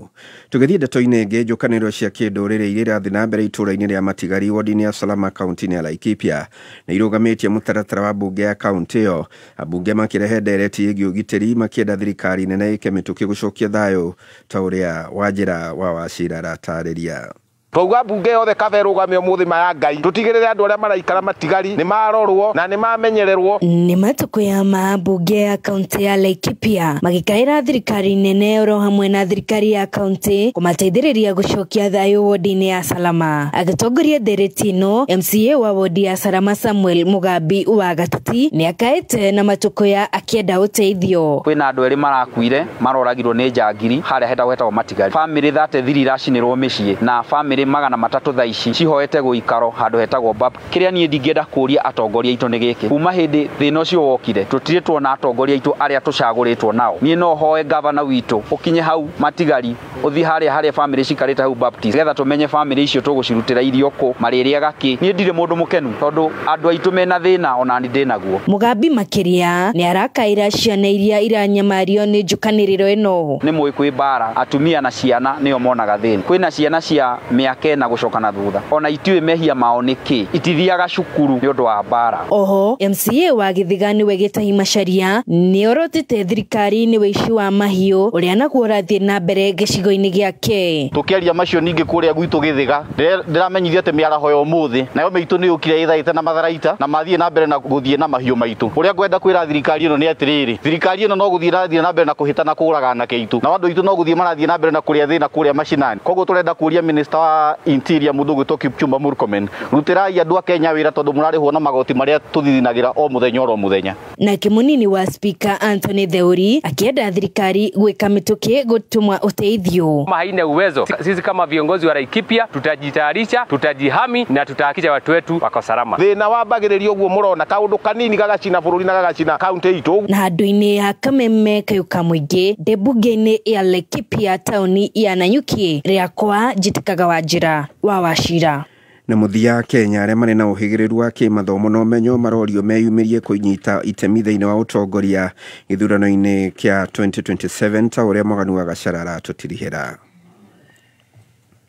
Tũgĩthiĩ ndeto-inĩ ĩngĩ njũkanĩrĩro cia kĩndũrĩrĩ iria irathiĩ na mbere itũũra-inĩ rĩa Matigari wodi-inĩ ya Salama kaunti-inĩ ya Laikipia na irũgamĩtie mũtaratara wa mbunge ya kaunti ĩyo. Ambunge makĩrehe ndereti ĩgiĩ ũgitĩri makĩenda thirikari nene ĩke mĩtũkĩ gũcokia thayũ ta ũrĩa Wanjĩra wa Wachira aratarĩria. Twauga bunge yothe kabe rũgamio mũthima ya Ngai tutigĩrĩre andũ arĩa maraikara Matigari nĩ marorwo na nĩ mamenyererwo. Nĩ matukũ ya mambunge ya kaunti ya Laikipia magĩkaĩra thirikari nene oro hamwe na thirikari ya kaunti kũmateithĩrĩria gũcokia thayũ wodi-inĩ ya Salama. Agĩtongoria ndereti ĩno, MCA wa wodi ya Salama Samuel Mugambi wa Gatati nĩ akaĩte na matukũ ya akĩenda ũteithio. Kwĩna andũ erĩ marakuire maroragirwo nĩ njangiri harĩa hetagwo Matigari. Family 33 iracinĩrwo mĩciĩ na family magana matatũ thaa ici cihoete gũikaro handũ hetagwo BAP. Kĩrĩa niĩ ndingĩenda kũria atongoria aitũ nĩ gĩkĩ. Kuma hĩndĩ thĩna ũcio wokire tũtirĩ tuona atongoria aitũ arĩa tũcagũrĩtwo nao. Niĩ no hoe gavana witũ ũkinye hau Matigari ũthi harĩa family cikarĩte hau Baptist getha tũmenye family icio tũgũcirutĩra irio kũ marĩrĩaga kĩ. Niĩ ndirĩ mũndũ mũkenu tondũ andũ aitũ mena thĩna ona ni ndĩnaguo. Mugambi makĩria nĩ arakaĩra ciana iria iranyamario nĩ njũkanĩrĩro ĩno. Nĩ mũĩ kwĩ bara atumia na ciana nĩo monaga thĩna. Kwĩna ciana cia mĩaka na gũcoka na thutha ona itiwe mehia mao nĩkĩ itithiaga cukuru nĩ ũndũ wa bara. Oho MCA wa Gĩthiga nĩwe Gĩtahi Macharia nĩ orotete thirikari nĩ wĩici wa mahiũ ũrĩa naguo ũrathiĩ na mbere gĩcigo-inĩ gĩake. Tũkĩaria macio ningĩ kũrĩa gwitũ Gĩthiga ndĩramenyithia atĩ mĩaraho ya ũmũthĩ nayo mĩitũ nĩ yũkire ithaĩte na matharaita na mathiĩ na mbere na gũthiĩ na mahiũ maitũ. Ũrĩa ngwenda kwĩra thirikari ĩno nĩ atĩrĩrĩ, thirikari ĩno no gũthiĩ na mbere na kũhĩta na kũũraga anake aitũ na andũ aitũ no gũthiĩ marathiĩ na mbere na kũrĩa thĩna kũrĩa macinani. Koguo tũrenda kũria minister wa Interior Mũndũ gwĩtwo Kipchumba Murkomen rutĩrai andũ a Kenya wĩra tondũ mũrarĩhwo na magoti marĩa tũthithinagĩra o mũthenya oro mũthenya. Nake mũnini wa Speaker Anthony Theuri akienda thirikari gwĩka mĩtũkĩ gũtũma ũteithio. Haina uwezo, sisi kama viongozi wa Laikipia tutajitayarisha, tutajihami na tutahakikisha watu wetu wako salama. Thĩna wambagĩrĩria ũguo mũrona kaũndũ kanini gagacina bũrũri na gagacina kaunti itũ. Na handũ-inĩ ya Kameme kayuka mũingĩ ndebunge-inĩ ya Laikipia tauni ya Nanyuki rĩakwa njĩtĩkaga Wanjĩra wa Wachira. Na mũthia Kenya arĩa marĩ na ũhĩgĩrĩru wa kĩmathomo na ũmenyo marorio meyumĩrie kũnyita itemi thĩinĩ wa ũtongoria gĩthurano-inĩ kĩa 2027 ta ũrĩa Mũgani wa Gachara aratũtirihĩra.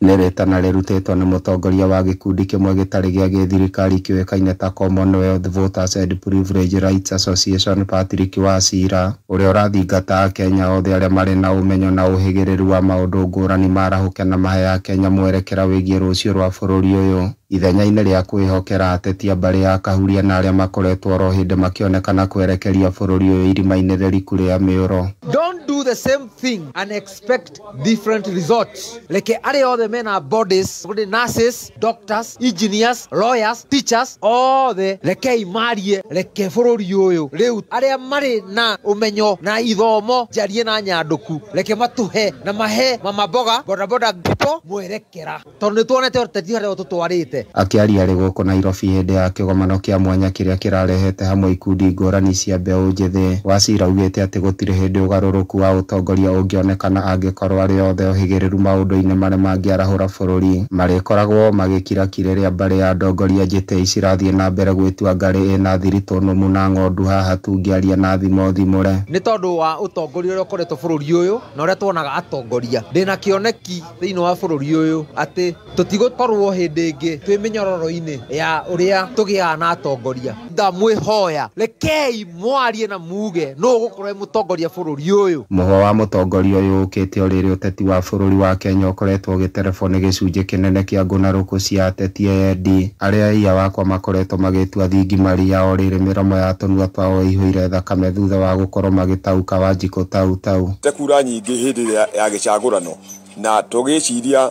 Nĩrĩtana rĩrutĩtwo nĩ mũtongoria wa gĩkundi kĩmwe gĩtarĩ gĩa gĩthirikari kĩoĩkaine ta Commonwealth Voters and Privilege Rights Association Patrick Wachira ũrĩa ũrathingata Kenya othe arĩa marĩ na ũmenyo na ũhĩgĩrĩru wa maũndũ ngũrani marahũke na mahe Kenya mwerekera wĩgiĩ rũciũ rwa bũrũri ũyũ. Ithenya-inĩ rĩa kwĩhokera ateti a mbarĩ ya Kahuria na arĩa makoretwo oro hĩndĩ makĩonekana kwerekeria bũrũri ũyũ irima-inĩ rĩriku rĩa mĩoro. Don't do the same thing and expect different results. Like arĩa othe mena bodies, nurses, doctors, engineers, lawyers, teachers, othe reke imarie reke bũrũri ũyũ rĩu arĩa marĩ na ũmenyo na ithomo njarie na nyandũku reke matuhe na mahe mamaboga bodaboda people mwerekera tondũ nĩtuonete ũteti harĩa tũtwarĩte. Akĩaria arĩ gũkũ Nairobi hĩndĩ ya kĩgomano kĩa mwanya kĩrĩa kĩrarehete hamwe ikundi ngũrani cia mbeũ njĩthĩ, Wachira augĩte atĩ gũtirĩ hĩndĩ ũgarũrũku wa ũtongoria ũngĩonekana angĩkorwo arĩ othe ohĩgĩrĩru maũndũ-inĩ marĩa mangĩarahũra bũrũri marĩkoragwo magĩkira rĩrĩa mbarĩ ya ndongoria njĩte cirathiĩ na mbere gwĩtua ngarĩ ĩna thiritũ nũmu na ng'ondu haha tungĩaria na thimo thimũre. Nĩ tondũ wa ũtongoria ũrĩa ũkoretwo bũrũri ũyũ na ũrĩa tuonaga atongoria ndĩna kĩoneki thĩinĩ wa bũrũri ũyũ atĩ tũtigũkorwo hĩndĩ ĩngĩ twĩ mĩnyororo-inĩ ya ũrĩa tũgĩaga na atongoria. ndamwihoya rekei mwarie na muge no gukorwo mutongoria bururi uyu. Muho wa mutongoria uyu ukite uriri uteti wa bururi wa Kenya ukoretwo gitelefoni gicunje kinene kia ngunaruku cia ateti endi aria ia wakwa makoretwo magitua thingimari ya oriri miromo ya tunua twao ihuire thakame thutha wa gukorwo magitauka Wanjiku tau tekura nyingi hindi ya gicagurano na tugiciria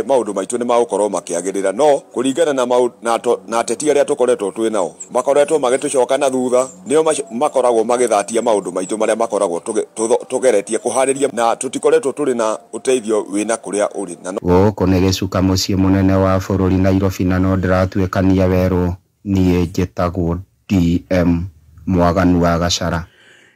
maundu maitu ni magukorwo makiagirira no kuringana na ateti aria tukoretwo twi nao makoretwo magitucoka na thutha nio makoragwo magithatia maundu maitu maria makoragwo tugeretie kuhariria na tutikoretwo turi na uteithio wina kuria uri na guku ni gicuka mucii munene wa bururi Nairobi na no ndiratwikania weru nie njitagwo DM Mwaganu wa Gachara.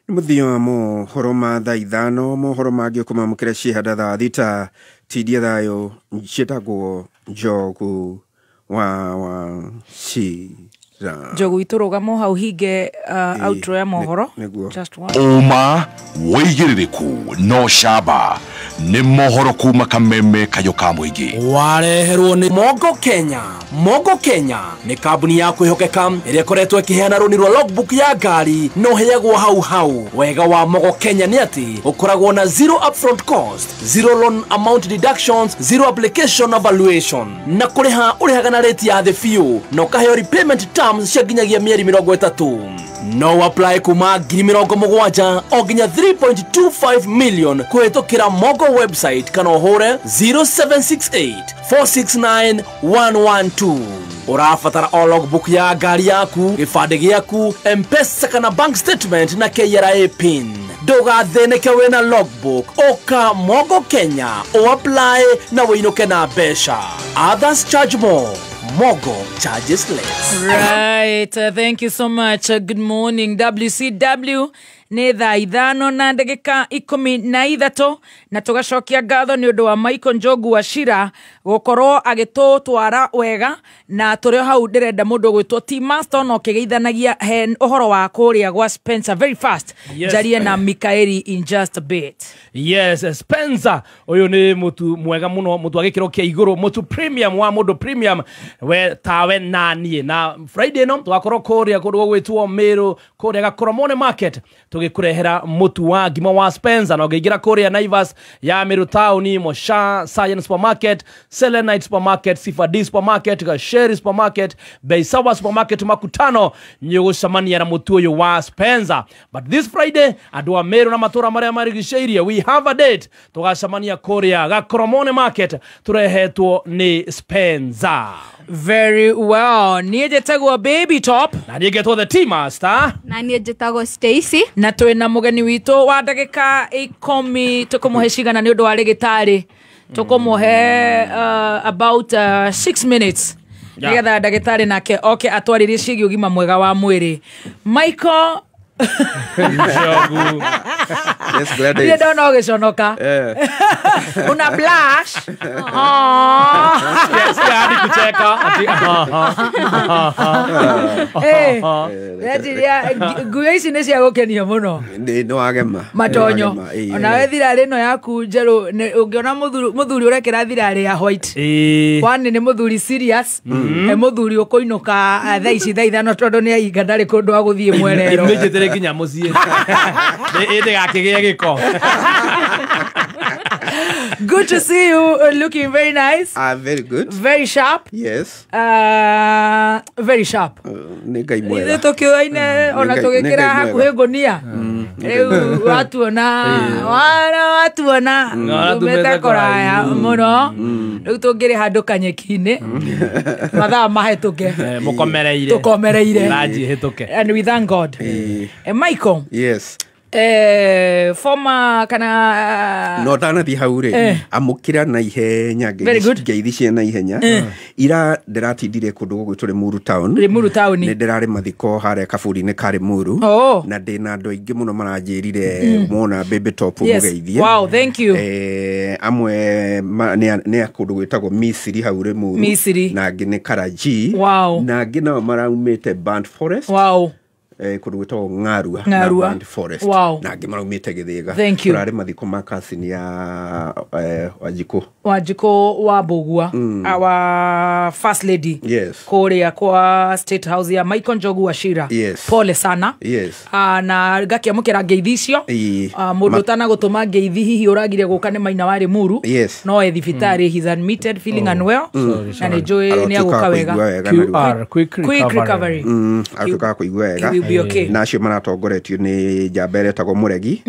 Muthio mo horoma thaa ithano mohoro mangĩ kumamũkĩra ciihada thaa thita tidia thayo njĩtagwo Njogu wa Shira. Njogu iturugamo hau hinge outro ya mohoro. Just one. Uma wĩigĩrĩrĩku no shaba nĩ mohoro kuma Kameme kayo ka mũingĩ wareherwo nĩ Mogo Kenya nĩ kambuni ya kwĩhokeka ĩrĩa ĩkoretwo ĩkĩheana rũni rwa logbook ya ngari no heagwo hau wega wa Mogo Kenya nĩ atĩ ũkoragwo na zero upfront cost, zero loan amount deductions, zero application evaluation na kũrĩha ũrĩhaga na rate ya thĩ biũ na ũkaheo repayment terms cia nginyagia mĩeri 30. No apply kuma 70,000 o nginya 3.25 million kũhetũkĩra Mogo website kana ũhũre 0768 469 112. Ũrabatara o logbook ya ngari yaku, gĩbandĩ gĩaku, M-Pesa kana bank statement na KRA pin. Ndũgathĩnĩke wĩna logbook, ũka Mogo Kenya, apply na wĩinũke na mbeca. Others charge more. Mogo charges less. Right, thank you so much. Good morning, WCW. Nĩ thaa ithano na ndagĩka 13 na tugacokia ngatho nĩ ũndũ wa Michael Njogu wa Shira gũkorwo agĩtũtwara wega na tũrĩ hau ndĩrenda mũndũ gwĩtwo T-Master no kĩgeithanagia he ũhoro wa kũrĩa gwa Spencer very fast. Jarie na Mikaeli in just a bit. Yes, Spencer uyu ni mutu mwega muno, mutu wa gĩkĩro kĩa igũrũ, mutu premium wa mũndũ premium we tawe nanie na Friday no twakorwo kũrĩa kũndũ gwĩtwo Meru kũrĩa Gakoromone market tũgĩkũrehera mutu wa ngima wa Spencer na ũngĩingĩra kũrĩa Naivas ya Meru town Mosha Science Supermarket, Selenite Supermarket, Sifadi Supermarket, Gasheri Supermarket, Beisawa Supermarket Makutano nĩũgũcemania na mutu ũyũ wa Spencer. But this Friday andũ a Meru na matũra marĩa marigicĩirie we have a date tũgacemania kũrĩa Gakoromone market tũrehetwo nĩ Spencer. Very well. Niĩ njĩtagwo Baby Top na niĩ ngetwo the T-Master na niĩ njĩtagwo Stacy na twĩna mũgeni witũ wa ndagĩka 10 tũkũmũhe cigana nĩ ũndũ wa rĩgĩtarĩ tũkũmũhe about 6 minutes nĩgetha ndagĩtarĩ nake oke atwarĩrie ciĩgiĩ ũgima mwega wa mwĩrĩ. Michael Njogu. Yes, glad you don't know gĩconoka. Una blush. Yes, hadi kucheka. Nguo ici nĩ cia gũkenia mũno. Nĩ wagema. Matonyo. Ona thirarĩ ĩno yaku njerũ ũngĩona mũthuri ũrekĩra thirarĩ ya white. Kwani nĩ mũthuri serious. Mũthuri ũkũinũka thaa ici thaa ithano tondũ nĩ ainga ndarĩ kũndũ wa gũthiĩ mwerero. Nginya muciĩ ĩndĩ gakĩgĩe gĩko. Good to see you, looking very nice. Very good. Very sharp. Yes. Very sharp. Nĩ ngai mwega. Nĩ tũkĩoine ona tũgĩkĩra hakuhĩ ngũnia. Rĩu watuona tumĩte kũraya mũno. Rĩu tũngĩrĩ handũ kanyeki-inĩ mathaa mahĩtũke. Mũkomereire. Tũkomereire. Ranji hĩtũke. And we thank God. Michael. Yes. Former kana no tanathi hau rĩ amũkĩra na ihenya ngeithi cia na ihenya ira ndiratindire kũndũ gwĩtwo Limuru town nĩ ndĩrarĩ mathiko harĩa kaburi-inĩ ka Limuru na ndĩna andũ aingĩ mũno maranjĩrire mona Baby Top mũgeithie. Wow, thank you. Amwe nĩ kũndũ gwĩtagwo Misiri hau Limuru na angĩ nĩ Karaji na angĩ nao maraumĩte Burnt Forest. Wow. kundu gwitagwo Ng'arua Ng'arua. Band Forest Wow. na angĩ maraumĩte Gĩthĩga. Thank you. Turarĩ mathiko ma cousin ya Wanjiko wa Bogua, our first lady. Yes. Kuria kwa State House ya Michael Njogu Wachira. Yes. Pole sana. Yes. Na gakiamukira ngeithi icio. Mundu tana gutuma ngeithi hihi uragire guka ni Maina wa Limuru. Yes. No thibitari he's admitted feeling unwell. Na ni joy ni aguka wega. QR quick recovery. Atuka kuigua wega. He will be okay. Na acio maratongoretio ni Jambere tago Muregi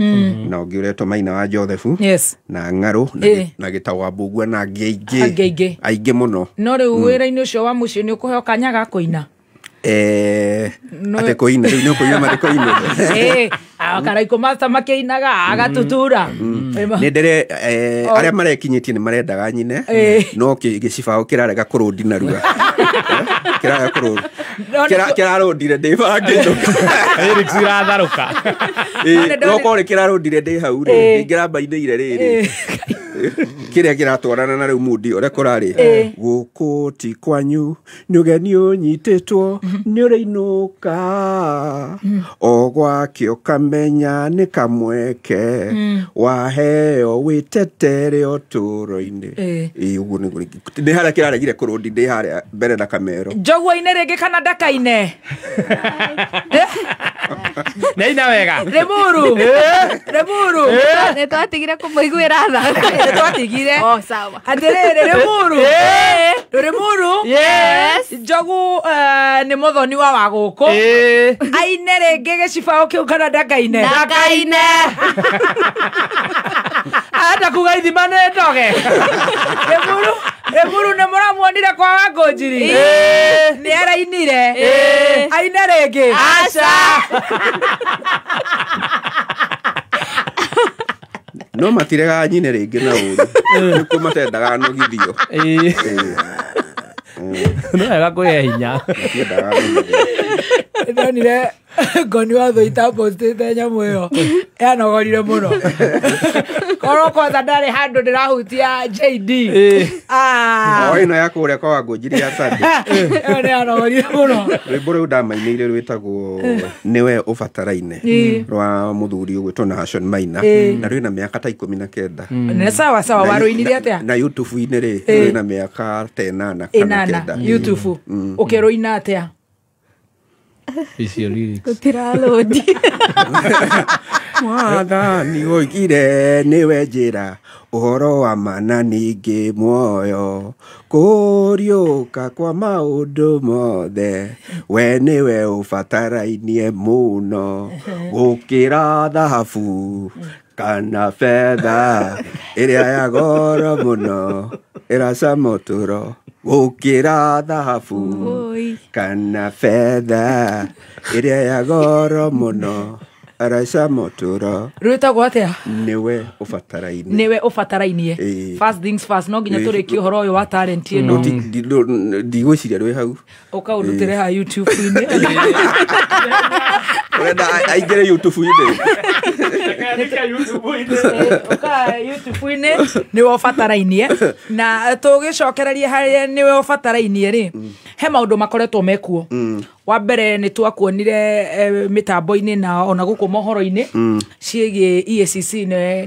na ungi uretwo Maina wa Jothefu. Yes. Na Ng'aru na Gitagwa Mbugua na Ngĩingĩ aingĩ muno. No rĩu wĩra-inĩ ũcio wa mũciĩ nĩ ũkũheo kanya ga kũina ate koine rĩu nĩ ũkũina marĩ koine Karaiko master makĩinaga agatutura nĩ ndere arĩa marekinyĩtie nĩ marendaga nyine no gĩcibao kĩrarega kũrũndi narua kĩrarega kũrũndi kĩrarũndire ndĩ bangĩtũ Eric iratharũka no kore kĩrarũndire ndĩ hau rĩ ngĩrambainĩire rĩrĩ kĩrĩa kĩratwarana na rĩu mudi ũrĩa kũrarĩ gũkũ ti kwanyu nĩ ũgeni ũnyitĩtwo nĩ ũrĩinũka o gwakĩo kamenya nĩ kamweke waheo wĩtetere ũtũũro-inĩ ũguo nĩ harĩa kĩraregire kũrũndi ndĩ harĩa mbere na kamero Njogua-inĩ rĩngĩ kana ndaka-inĩ Nĩina wega Limuru Nĩ twatigire kũmũiguĩra tha twatigire sawa atĩrĩrĩ Limuru yes Njogu nĩ mũthoni wa gũkũ aine rĩngĩ gĩcibao kĩu kana ndaka-inĩ ata kuga ithima nĩ ndoge Limuru nĩ mũramuonire kwa Wangũnjiri nĩ arainire aine rĩngĩ aca no matirega nyine rĩngĩ na ũru nĩkuo matendaga nogithio no wega kwĩhe hinya ndonire Ngoni wa Thũita postĩte nyamũ ĩyo yanogorire mũno korwo kwanza ndarĩ handũ ndĩrahutia JD ĩno ya kũrĩa kwa Wangũnjiri ya Sunday ĩyo nĩ yanogorire mũno rwĩmbo rũu ndamainĩire rwĩtagwo nĩwe ũbataraine rwa mũthuri ũgwĩtwo Nahashon Maina na rwĩna mĩaka ta 19 nĩ sawa warũinire atĩa na YouTube-inĩ rĩ rwĩna mĩaka 8 kana 9 YouTube ũkĩrũina atĩa icio lyrics gũtiralũndi Mwathani oigire nĩwe njĩra ũhoro wa mana ningĩ muoyo kũriũka kwa maũndũ mothe we nĩwe ũbatarainie mũno gũkĩra thahabu kana fedha ĩrĩa ya goro mũno ĩracama ũtũũro gũkĩra thahabu kana fedha ĩrĩa ya goro mũno aracama ũtũũro rwĩtagwo atĩa nĩwe ũbatarainie first things first no nginya tũrĩkie ũhoro ũyũ wa talent ĩno ndigwĩciria rwĩ hau ũkaũrutĩre ha YouTube-inĩ ũrenda aingĩre YouTube-inĩ YouTube-inĩ nĩwe ũbatarainie na tũgĩcokererie harĩa nĩwe ũbatarainie rĩ he maũndũ makoretwo mekuo wa mbere nĩ twakuonire mĩtambo-inĩ na ona gũkũ mohoro-inĩ ciĩgiĩ EACC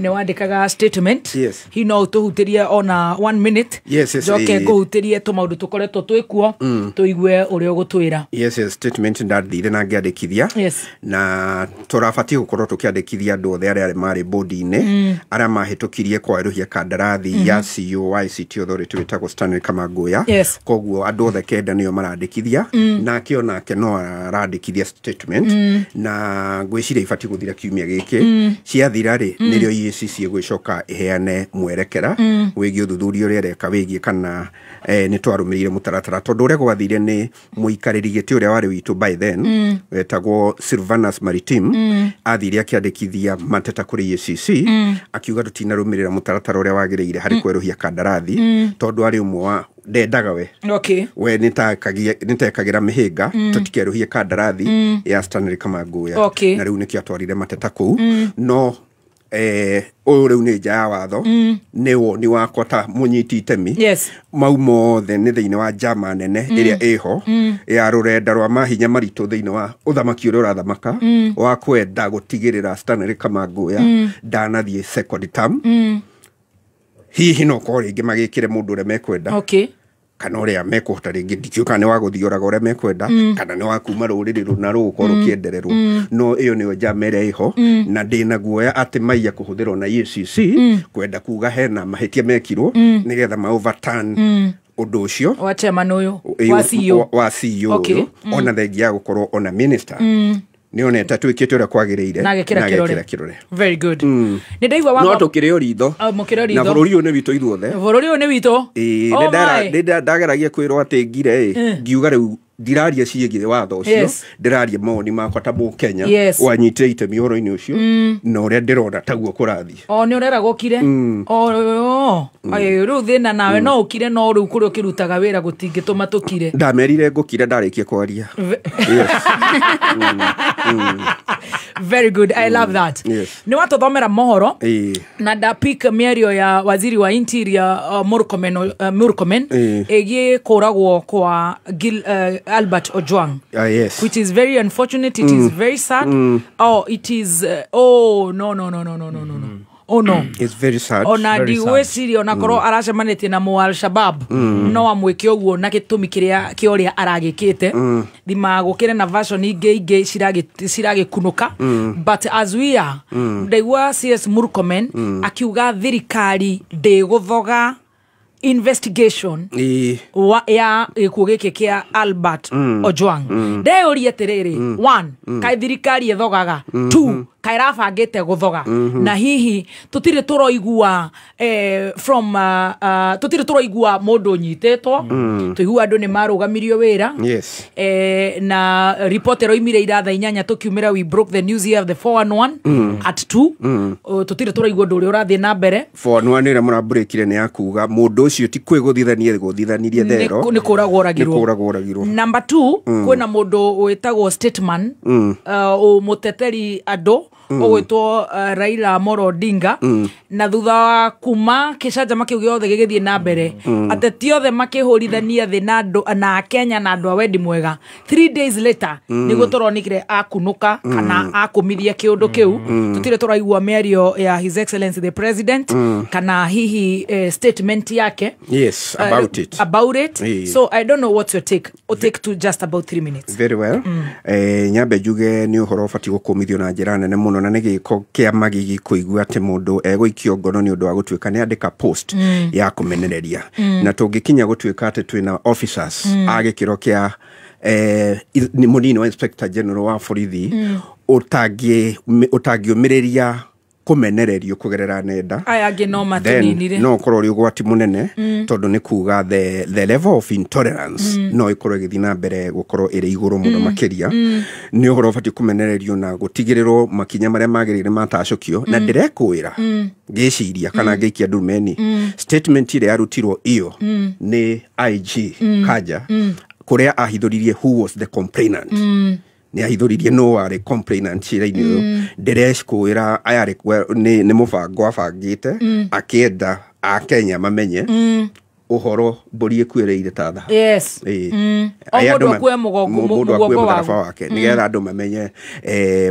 nĩ wandĩkaga statement hihi no ũtũhutĩrie ona 1 minute njoke ngũhutĩrie tũmaũndũ tũkoretwo twĩkuo tũigue ũrĩa ũgũtwĩra statement ndathire na ngĩandĩkithia na tũrabatiĩ gũkorwo tũkĩandĩkithia andũ othe arĩa marĩ bodi-inĩ arĩa mahĩtũkirie kwerũhia kandarathi ya CEO wa ICT Authority wĩtagwo Stanley Kamangũya koguo andũ othe kenda nĩo marandĩkithia na akĩona no arandĩkithia statement na ngwĩciria ibatiĩ gũthira kiumia gĩkĩ ciathira rĩ nĩrĩo EACC ĩgwĩcoka ĩheane mwerekera wĩgiĩ ũthuthuria ũrĩa ĩreka wĩgiĩ kana nĩ twarũmĩrĩire mũtaratara tondũ ũrĩa gwathire nĩ mũikarĩri gĩtĩ ũrĩa warĩ witũ by then wetagwo Silvanus Maritim athire akĩandĩkithia mateta kũrĩ EACC akiuga tũtinarũmĩrĩra mũtaratara ũrĩa wagĩrĩire harĩ kwerũhia kandarathi tondũ arĩ ũmwe wa ndendaga we we nĩtekagĩra mĩhĩnga tũtikerũhie kandarathi ya Stanley Kamangũya na rĩu nĩkĩo atwarire mateta kũu no Ũyũ rĩu nĩ nja ya watho nĩ woni wakwa ta mũnyiti itemi mau mothe nĩ thĩinĩ wa njama nene ĩrĩa ĩho ya rũrenda rwa mahinya maritũ thĩinĩ wa ũthamaki ũrĩa ũrathamaka wa kwenda gũtigĩrĩra Stanley Kamangũya ndanathiĩ second term. Hihi no korwo rĩngĩ magĩkĩre mũndũ ũrĩa mekwenda kana ũrĩa mekũhota rĩngĩ ndikiũka nĩ wa gũthiũraga ũrĩa mekwenda kana nĩ wa kuma rũrĩrĩ rũna rũgũkorwo rũkĩendererwo no ĩyo nĩyo njama ĩrĩa ĩho na ndĩna guoya atĩ maiya kũhũthĩrwo na EACC kwenda kuga hena mahĩtia mekirwo nĩgetha ma overturn ũndũ ũcio wa chairman ũyũ wa CEO ũyũ ona thengia gũkorwo ona minister nĩoneta twĩkĩte ũrĩa kwagĩrĩire na gĩkĩra kĩrore. Very good. Nĩ ndaigua no tũkĩrĩ ũritho na bũrũri ũyũ nĩ witũ ithuothe. Bũrũri ũyũ nĩ witũ. Nĩ ndageragia kwĩrwo atĩ ngire ngiuga rĩu ndiraria ciĩgiĩ watho ũcio ndĩraria mawoni makwa ta Mũkenya wanyitire itemi ũhoro-inĩ ũcio na ũrĩa ndĩrona taguo kũrathiĩ. Nĩ ũrera gũkire rĩu thĩna nawe no ũkire no rĩu kũrĩa ũkĩrutaga wĩra gũtingĩtũma tũkire. Ndamerire ngũkire ndarĩkia kwaria. Very good. I love that. Nĩ watũthomera mohoro na ndapik mĩario ya waziri wa interior Murkomen ĩgiĩ kũragwo kwa Albert Ojwang, which is very unfortunate. It is very sad. It is no. It's very sad. Ona ndiweciria ona korwo aracemanĩtie na Al-Shabab no amwĩke ũguo na gĩtũmi kĩrĩa aragĩkĩte thimagũkĩre na version ingĩ ciragĩkunũka but as we are ndaigua CS Murkomen akiuga thirikari ndĩgũthoga investigation ya gĩkuũ gĩkĩ kĩa Albert Ojwang. Ndeyũria atĩrĩrĩ, 1 kaĩ thirikari ĩthogaga, 2 kairabangĩte gũthoga na hihi tũtirĩ tũroigua tũtirĩ tũroigua mũndũ nyitĩtwo tũigua andũ nĩ marũgamirio wĩra na reporter oimire ira thaa 8 tũkiumĩra we broke the news here of the 411 at 2 tũtirĩ tũroigua ũndũ ũrĩa ũrathiĩ na mbere. 411 ĩrĩa mũrambũrĩkire nĩ ya kuga mũndũ ũcio ti kwĩgũthithania gũthithanirie thero nĩ kũragwo oragirwo. Number 2 kwĩna mũndũ wĩtagwo Stateman mũteteri andũ ũgwĩtwo Raila Amolo Odinga na thutha wa kuma kĩcanjama kĩu gĩothe gĩgĩthiĩ na mbere ateti othe makĩhũrithania thĩ na andũ na Kenya na andũ a wendi mwega 3 days later nĩguo tũronekire akunũka kana akũmithia kĩũndũ kĩu. Tũtirĩ tũraigua mĩario ya His Excellency the President kana hihi statement yake about it. So I don't know what's your take. I'll take to just about 3 minutes. Very well. Nyambe njuge nĩ ũhoro ũbatiĩ gũkũmithio na njĩra nene mũno na nĩ gĩko kĩa magigi kũigua atĩ mũndũ egũikio ngono nĩ ũndũ wa gũtuĩka nĩ andĩka post ya kũmenereria na tũngĩkinya gũtuĩka atĩ twĩna officers a gĩkĩro kĩa mũnini wa Inspector General wa borithi ũtangĩũmĩrĩria kumenererio kugerera nenda aya angĩ no matuninire no korwo ri ugwati munene tondu ni kuga the level of intolerance no ikorwo githii na mbere gukorwo iri iguru muno makiria ni uhoro fati kumenererio na gutigiriro makinya maria magirire matacukio na ndirekwira ngiciria kana ngikia ndumeni statement ile yarutirwo iyo ni IG Kaja kuria ahithuririe who was the complainant ni ahithuririe no wari complainant cira-inĩ ndirecikwira ayari ni mubango abangite akienda a Kenya mamenye uhoro mburi ikuireire tatha yes omundu akue mugongo wake nigetha andu mamenye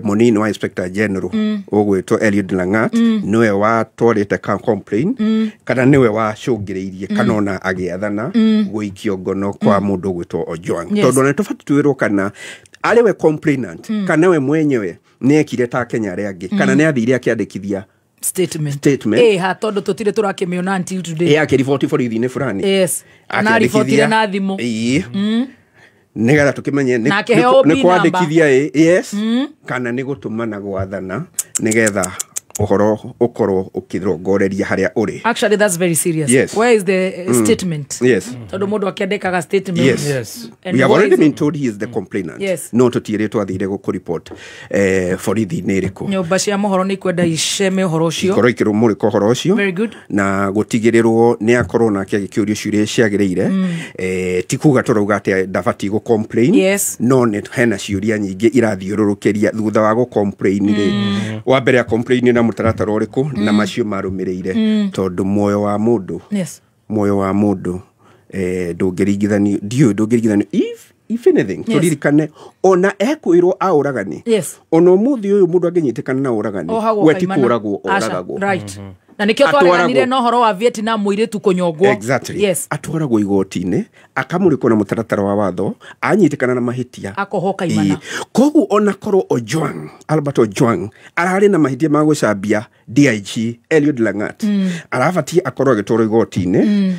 munini wa Inspector General ugwitwo Eliud Langat niwe watwarite complaint kana niwe wacungiriirie kana ona agiathana guikio ngono kwa mundu ugwitwo Ojwang tondu ne tufati twirwo kana ariwe complainant kana we mwenyewe niekire ta Kenya aria angi kana ne athire akiandikithia statement ha tondu tutire turakimiona until today akiriboti borithi-inĩ fulani yes na ribotire na thimu nigetha tukimenye ni kwandikithia yes kana ni gutumana gwathana nigetha uhoro ukorwo ukirongoreria haria uri. Actually that's very serious. Yes. Where is the statement? Yes. Tondu mundu akiandikaga statement. Yes. And we have already been told he is the complainant. Yes. No tutire twathire guku report borithi-inĩ iriku nyumba cia mohoro ni kwenda iceme uhoro ucio ikoro ikirumuri ko uhoro ucio very good na gutigirirwo ni akorwo na kiagikiurio ciuria ciagirire ti kuga turauga ati ndabati go complain yes. No ne hena ciuria nyingi irathiururukiria thutha wa go complain ri wa mbere ya complain na mutaratara uriku na macio marumirire tondu moyo wa mundu moyo wa mundu ndungirigithanio if anything turirikane ona ekwirwo auragani ona umuthi uyu mundu anginyitikana na uragani weti kuragwo oragagwo na nikio twariganire no horo wa Vietnam muiritu kunyongwo atwaragwo igoti-ini akamurikwo na mutaratara wa watho anyitikana na mahitia akohoka imana kogu ona korwo Ojwang Albert Ojwang arari na mahitia ma gucambia DIG Eliud Langat arabatie akorwo agitwaro igoti-ini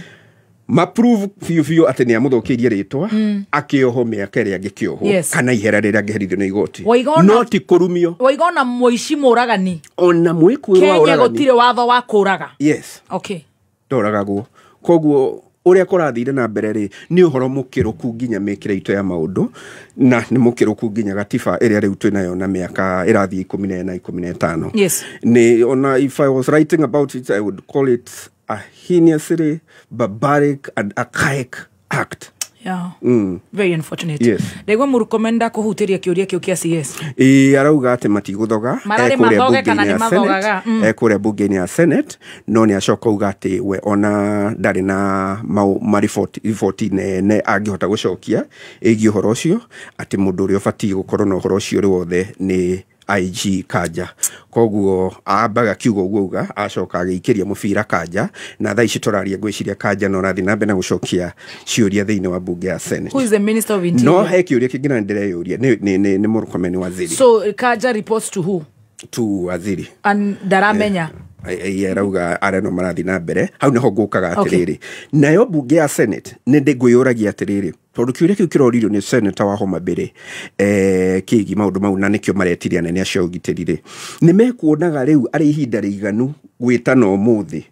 maprove fiu ati ni amuthokirie ritwa akioho miaka iri angikioho kana ihera riri angiherithio ni igoti no ti kurumio waigona muici muragani ona mwikuru wa uragani Kenya gutire watho wa kuraga ndoragagwo koguo uria kurathire na mbere ri ni uhoro mukiruku nginya mikire ito ya maundu na ni mukiruku nginya gatiba iria riu twinayo na miaka irathi 14 na 15 ni ona if I was writing about it I would call it a heinously barbaric and archaic act. Very unfortunate. Ndegwa murukomenda kuhutiria kiuria kiu kia CS. Arauga ati matiguthoga mathoge kana ni mathogaga kuria bunge-ini ya Senate no ni acoka uga ati we ona ndari na report ne angihota gucokia igi uhoro ucio ati mundu uria ubati gukorwo na uhoro ucio ri wothe ni IG Kanja koguo ambaga kiugo uga acoka agikiria mubira Kanja na thaa ici turaria gwiciria Kanja no rathi na mbere na gucokia ciuria thiini wa bunge ya Senate. Who is the Minister of Interior? No he kiuria kingina ndireyuria ni murukomeni waziri. So Kanja reports to who? To waziri. And daramenya arauga areno marathi na mbere hau niho ngukaga atiriri nayo bunge ya Senate ni ndiguyuragia atiriri tondu kiuria kiu kiroririo ni Senator wa Homa Bay kigi maundu mau na nikio maretiria nene acio ugitirire ni mekuonaga riu ari ihinda riganu gwitana umuthi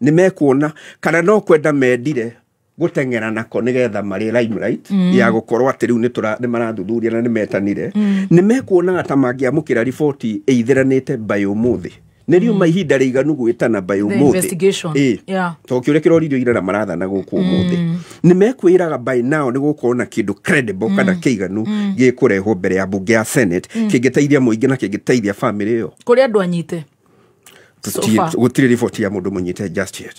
ni mekuona kana no kwenda mendire gutengera nako nigetha mari limelight ya gukorwo ati riu ni marathuthuria na ni metanire ni mekuonaga ta mangiamukira riboti eithiranite by umuthi Neriyo mahinda riganu gwitana by umuthi to kiuria kiroririo ira na marathana guku umuthi ni mekwiraga by now ni gukona kindu credible kana kiiganu gikurehwo mbere ya bunge ya Senate kingiteithia muingi na kingiteithia family yo kuri andu anyite gutire report ya mundu munyite just yet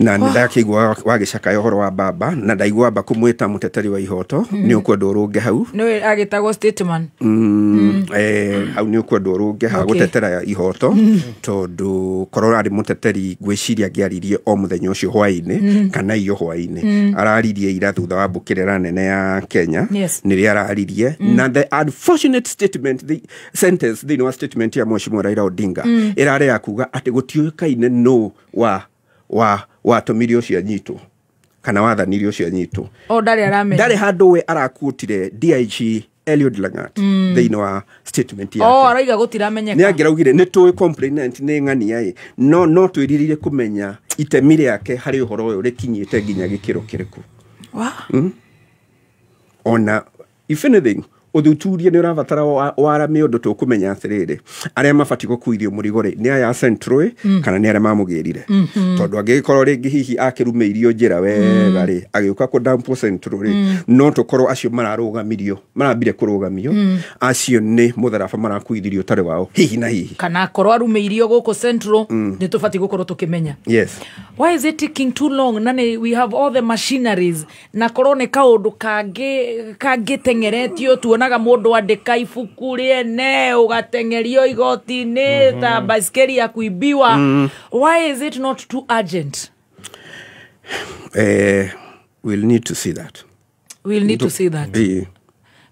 na ndakigwa wagicaka yohoro wa baba na ndaigwa ba kumwita muteteri wa ihoto ni ukwenda urunge hau no agitagwo statement hau ni ukwenda urunge ha gutetera ihoto tondu korora ari muteteri gwiciria ngiaririe o muthenya ucio hwaini kana iyo hwaini araririe ira thutha wa bukirera nene ya Kenya niri araririe na the unfortunate statement the sentence the no statement ya Mheshimiwa Raila Odinga irare yakuga ati gutiukaine no watumirio cia nyito kana wathanirio cia nyito ndari handu we arakutire DIG Eliud Langat thiini wa statement yake araiga gutiramenyeka ni angiraugire ni tuwe complainant ni ng'ania no twiririre kumenya itemi yake hari uhoro uyu rikinyite nginya gikiro kiriku ona if anything uthuturia ni urabatara warame undu tukumenya atiriri aria mabati gukuithio murigore ni aya Central kana ni aria mamugirire tondu angikorwo ringi hihi akirumeirio njira wega ri agiuka ku dampo Central no tukorwo acio mararugamirio marambire kurugamio acio ni mutharaba marakuithirio tari wao hihi na hihi kana korwo arumeirio guku Central ni tubati gukorwo tukimenya why is it taking too long nani we have all the machineries na korwo ni kaundu kangi tengeretio tuona naga mundu andika ibuku riene ugatengerio igoti-ini ta baiskeli ya kuibiwa why is it not too urgent? We'll need to see that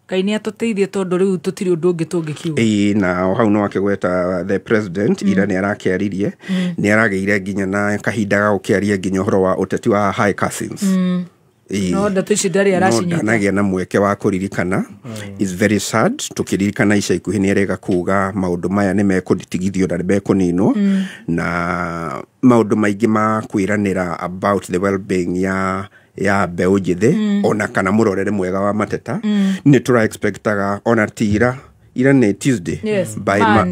kaini atuteithie tondu riu tutiri undu ungi tungikiuga na hau no akigweta the president ira ni arakiaririe ni arageire nginya na kahinda ga ukiaria nginya uhoro wa uteti wa high cousins no ndatucidari arashinyita nagia na mweke wa kuririkana is very sad tukiririkana ica ikuhi ni erega kuga maundu maya ni mekuditigithio na bekunino na maundu maingi ma kwiranira about the well-being ya mbeũ njĩthĩ ona kana murorere mwega wa mateta ni tura expectaga ona tira ira ne Tuesday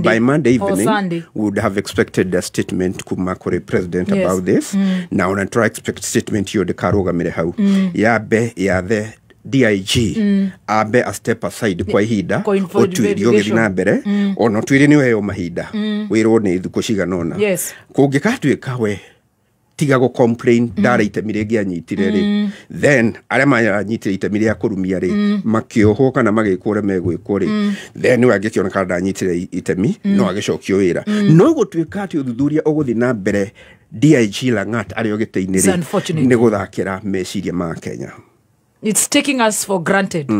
by Monday evening we would have expected a statement kuma kuri president about this now on try expect statement yo de karuga mire hau ya be ya the DIG ambe a step aside kwa ihinda otuirio githi na mbere ona twire ni weo mahinda wirwo ni thuko ciganona kungikatuika we tiga go complain dara itemi rĩngĩ anyitire rĩ then arĩa manyitire itemi rĩa kũrumia rĩ makĩohwo kana magĩkũre megwĩkwo rĩ then wangĩkĩona kana ndanyitire itemi no agĩcokio wĩra no gũtuĩka atĩ ũthuthuria ũgũthiĩ na mbere DIG Langat arĩ ogĩtĩ-inĩ rĩ nĩ gũthakĩra meciria ma Kenya. It's taking us for granted.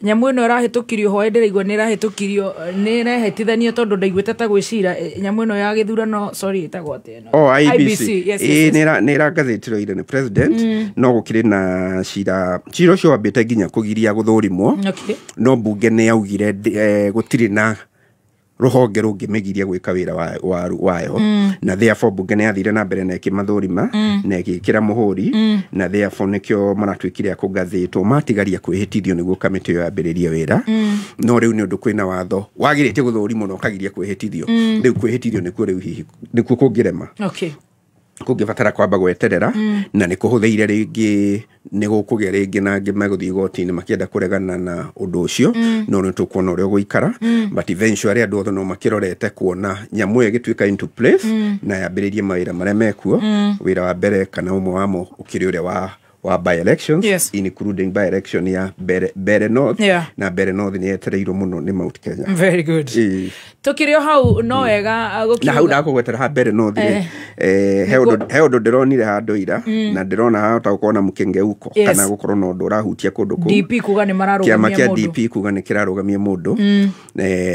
Nyamu ĩno ĩrahĩtũkirio ho ndĩraigua nĩ ĩrahĩtũkirio nĩ ĩrahĩtithanio tondũ ndaiguĩte ta gwĩcira nyamu ĩno ya gĩthurano sorry ĩtagwo atĩa ĩno IBC nĩ ĩrangathĩtĩrwo ire nĩ president no gũkĩrĩ na cira ũcio wambĩte nginya kũgiria gũthũrimwo no mbunge nĩ yaugire gũtirĩ na ruhonge rũngĩmĩgiria gwĩka wĩra wayo na therefore mbunge nĩ yathire na mbere na ĩkĩmathũrima na ĩgĩkĩra mũhũri na therefore nĩkĩo maratuĩkire kũgathĩtwo matigaria kwĩhĩtithio nĩguo kamĩtĩ ĩyo yambĩrĩrie wĩra no rĩu nĩ ũndũ kwĩna watho wagĩrĩtie gũthũrimwo na ũkagiria kwĩhĩtithio rĩu kwĩhĩtithio nĩkuo rĩu hihi nĩkuo kũngĩrema kũngĩbatara kwamba gweterera na nĩ kũhũthĩire rĩngĩ nĩ gũkũgĩa rĩngĩ na angĩ megũthiĩ igoti-inĩ makĩenda kũregana na ũndũ ũcio no nĩ tũkuona ũrĩa gũikara but eventually andũ othe no makĩrorete kuona nyamũ ĩyo ĩgĩtuĩka into place na yambĩrĩrie mawĩra marĩa mekuo wĩra wa mbere kana ũmwe wamo ũkĩrĩ ũrĩa wa by elections including by election ya Bere North na Bere North nĩ yetereirwo mũno nĩ Mount Kenya. Very good. Tukirio hau no wega gũkiuga na hau ndakũgwetera ha Bere North he ũndũ ndĩronire handũ ira na ndĩrona hahota gũkorwo na mũkengeuko kana gũkorwo na ũndũ ũrahutia kũndũ kũu DP kuga nĩ mararũgamia mũndũ kĩama kĩa DP kuga nĩ kĩrarũgamia mũndũ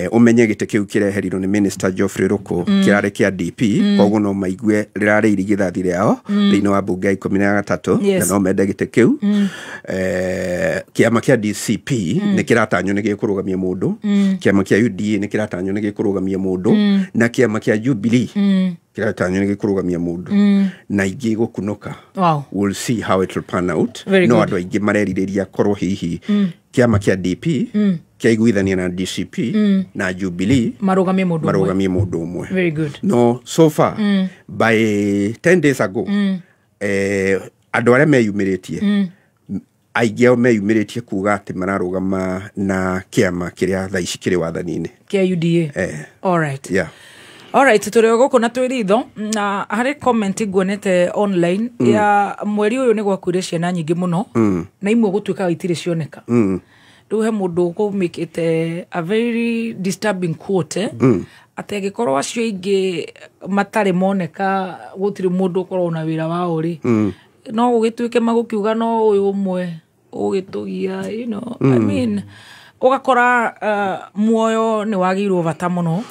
ũmenye gĩtĩ kĩu kĩreherirwo nĩ Minister Geoffrey Ruku kĩrarĩ kĩa DP koguo no maigue rĩrarĩ irigithathi rĩao thĩinĩ wa mbunge ya 13 na no mende gĩtĩ kĩu kĩama kĩa DCP nĩ kĩratanywo nĩ gĩkũrũgamia mũndũ kĩama kĩa UDA nĩ kĩratanywo nĩ gĩkũrũgamia mũndũ na kĩama kĩa Jubilee kĩratanywo nĩ gĩkũrũgamia mũndũ na ingĩ gũkunũka we'll see how it will pan out no andũ aingĩ marerirĩria korwo hihi kĩama kĩa DP kĩaiguithania na DCP na Jubilee marũgamie mũndũ ũmwe no so far by 10 days ago andũ arĩa meyumĩrĩtie aingĩ ao meyumĩrĩtie kuga atĩ mararũgama na kĩama kĩrĩa thaa ici kĩrĩ wathani-inĩ kĩa UDA alright tũrĩ gũkũ na twĩritho na harĩ comment nguonete online ya mweri ũyũ nĩ gwakuire ciana nyingĩ mũno na imwe gũtuĩka itirĩ cioneka rĩu he mũndũ ũkũmĩkĩte a very disturbing quote atĩ angĩkorwo acio ingĩ matarĩ moneka gũtirĩ mũndũ ũkorwo na wĩra wao rĩ no gũgĩtuĩke magũkiuga no ũyũ ũmwe ũgĩtũgia I mean ũgakora muoyo nĩ wagĩirwo bata mũno.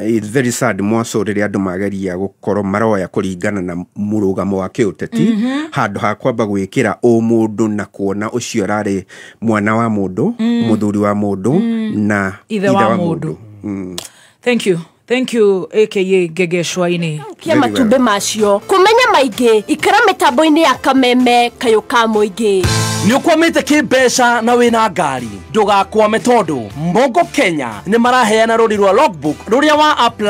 It's very sad mwaco rĩrĩa andũ mageria gũkorwo maroya kũringana na mũrũgamo wa kĩũteti handũ ha kwamba gwĩkĩra mũndũ na kuona ũcio ararĩ mwana wa mũndũ mũthuri wa mũndũ na ithe wa mũndũ. Thank you aka Gegeshwaini kia matumbĩ macio kumenya maingĩ ikara mĩtambo-inĩ ya Kameme kayũ ka mũingĩ nĩ ũkwamĩte kĩmbeca na wĩna ngari ndũgakwame tondũ Mongo Kenya nĩ maraheana rũri rwa logbook rũrĩa wa apply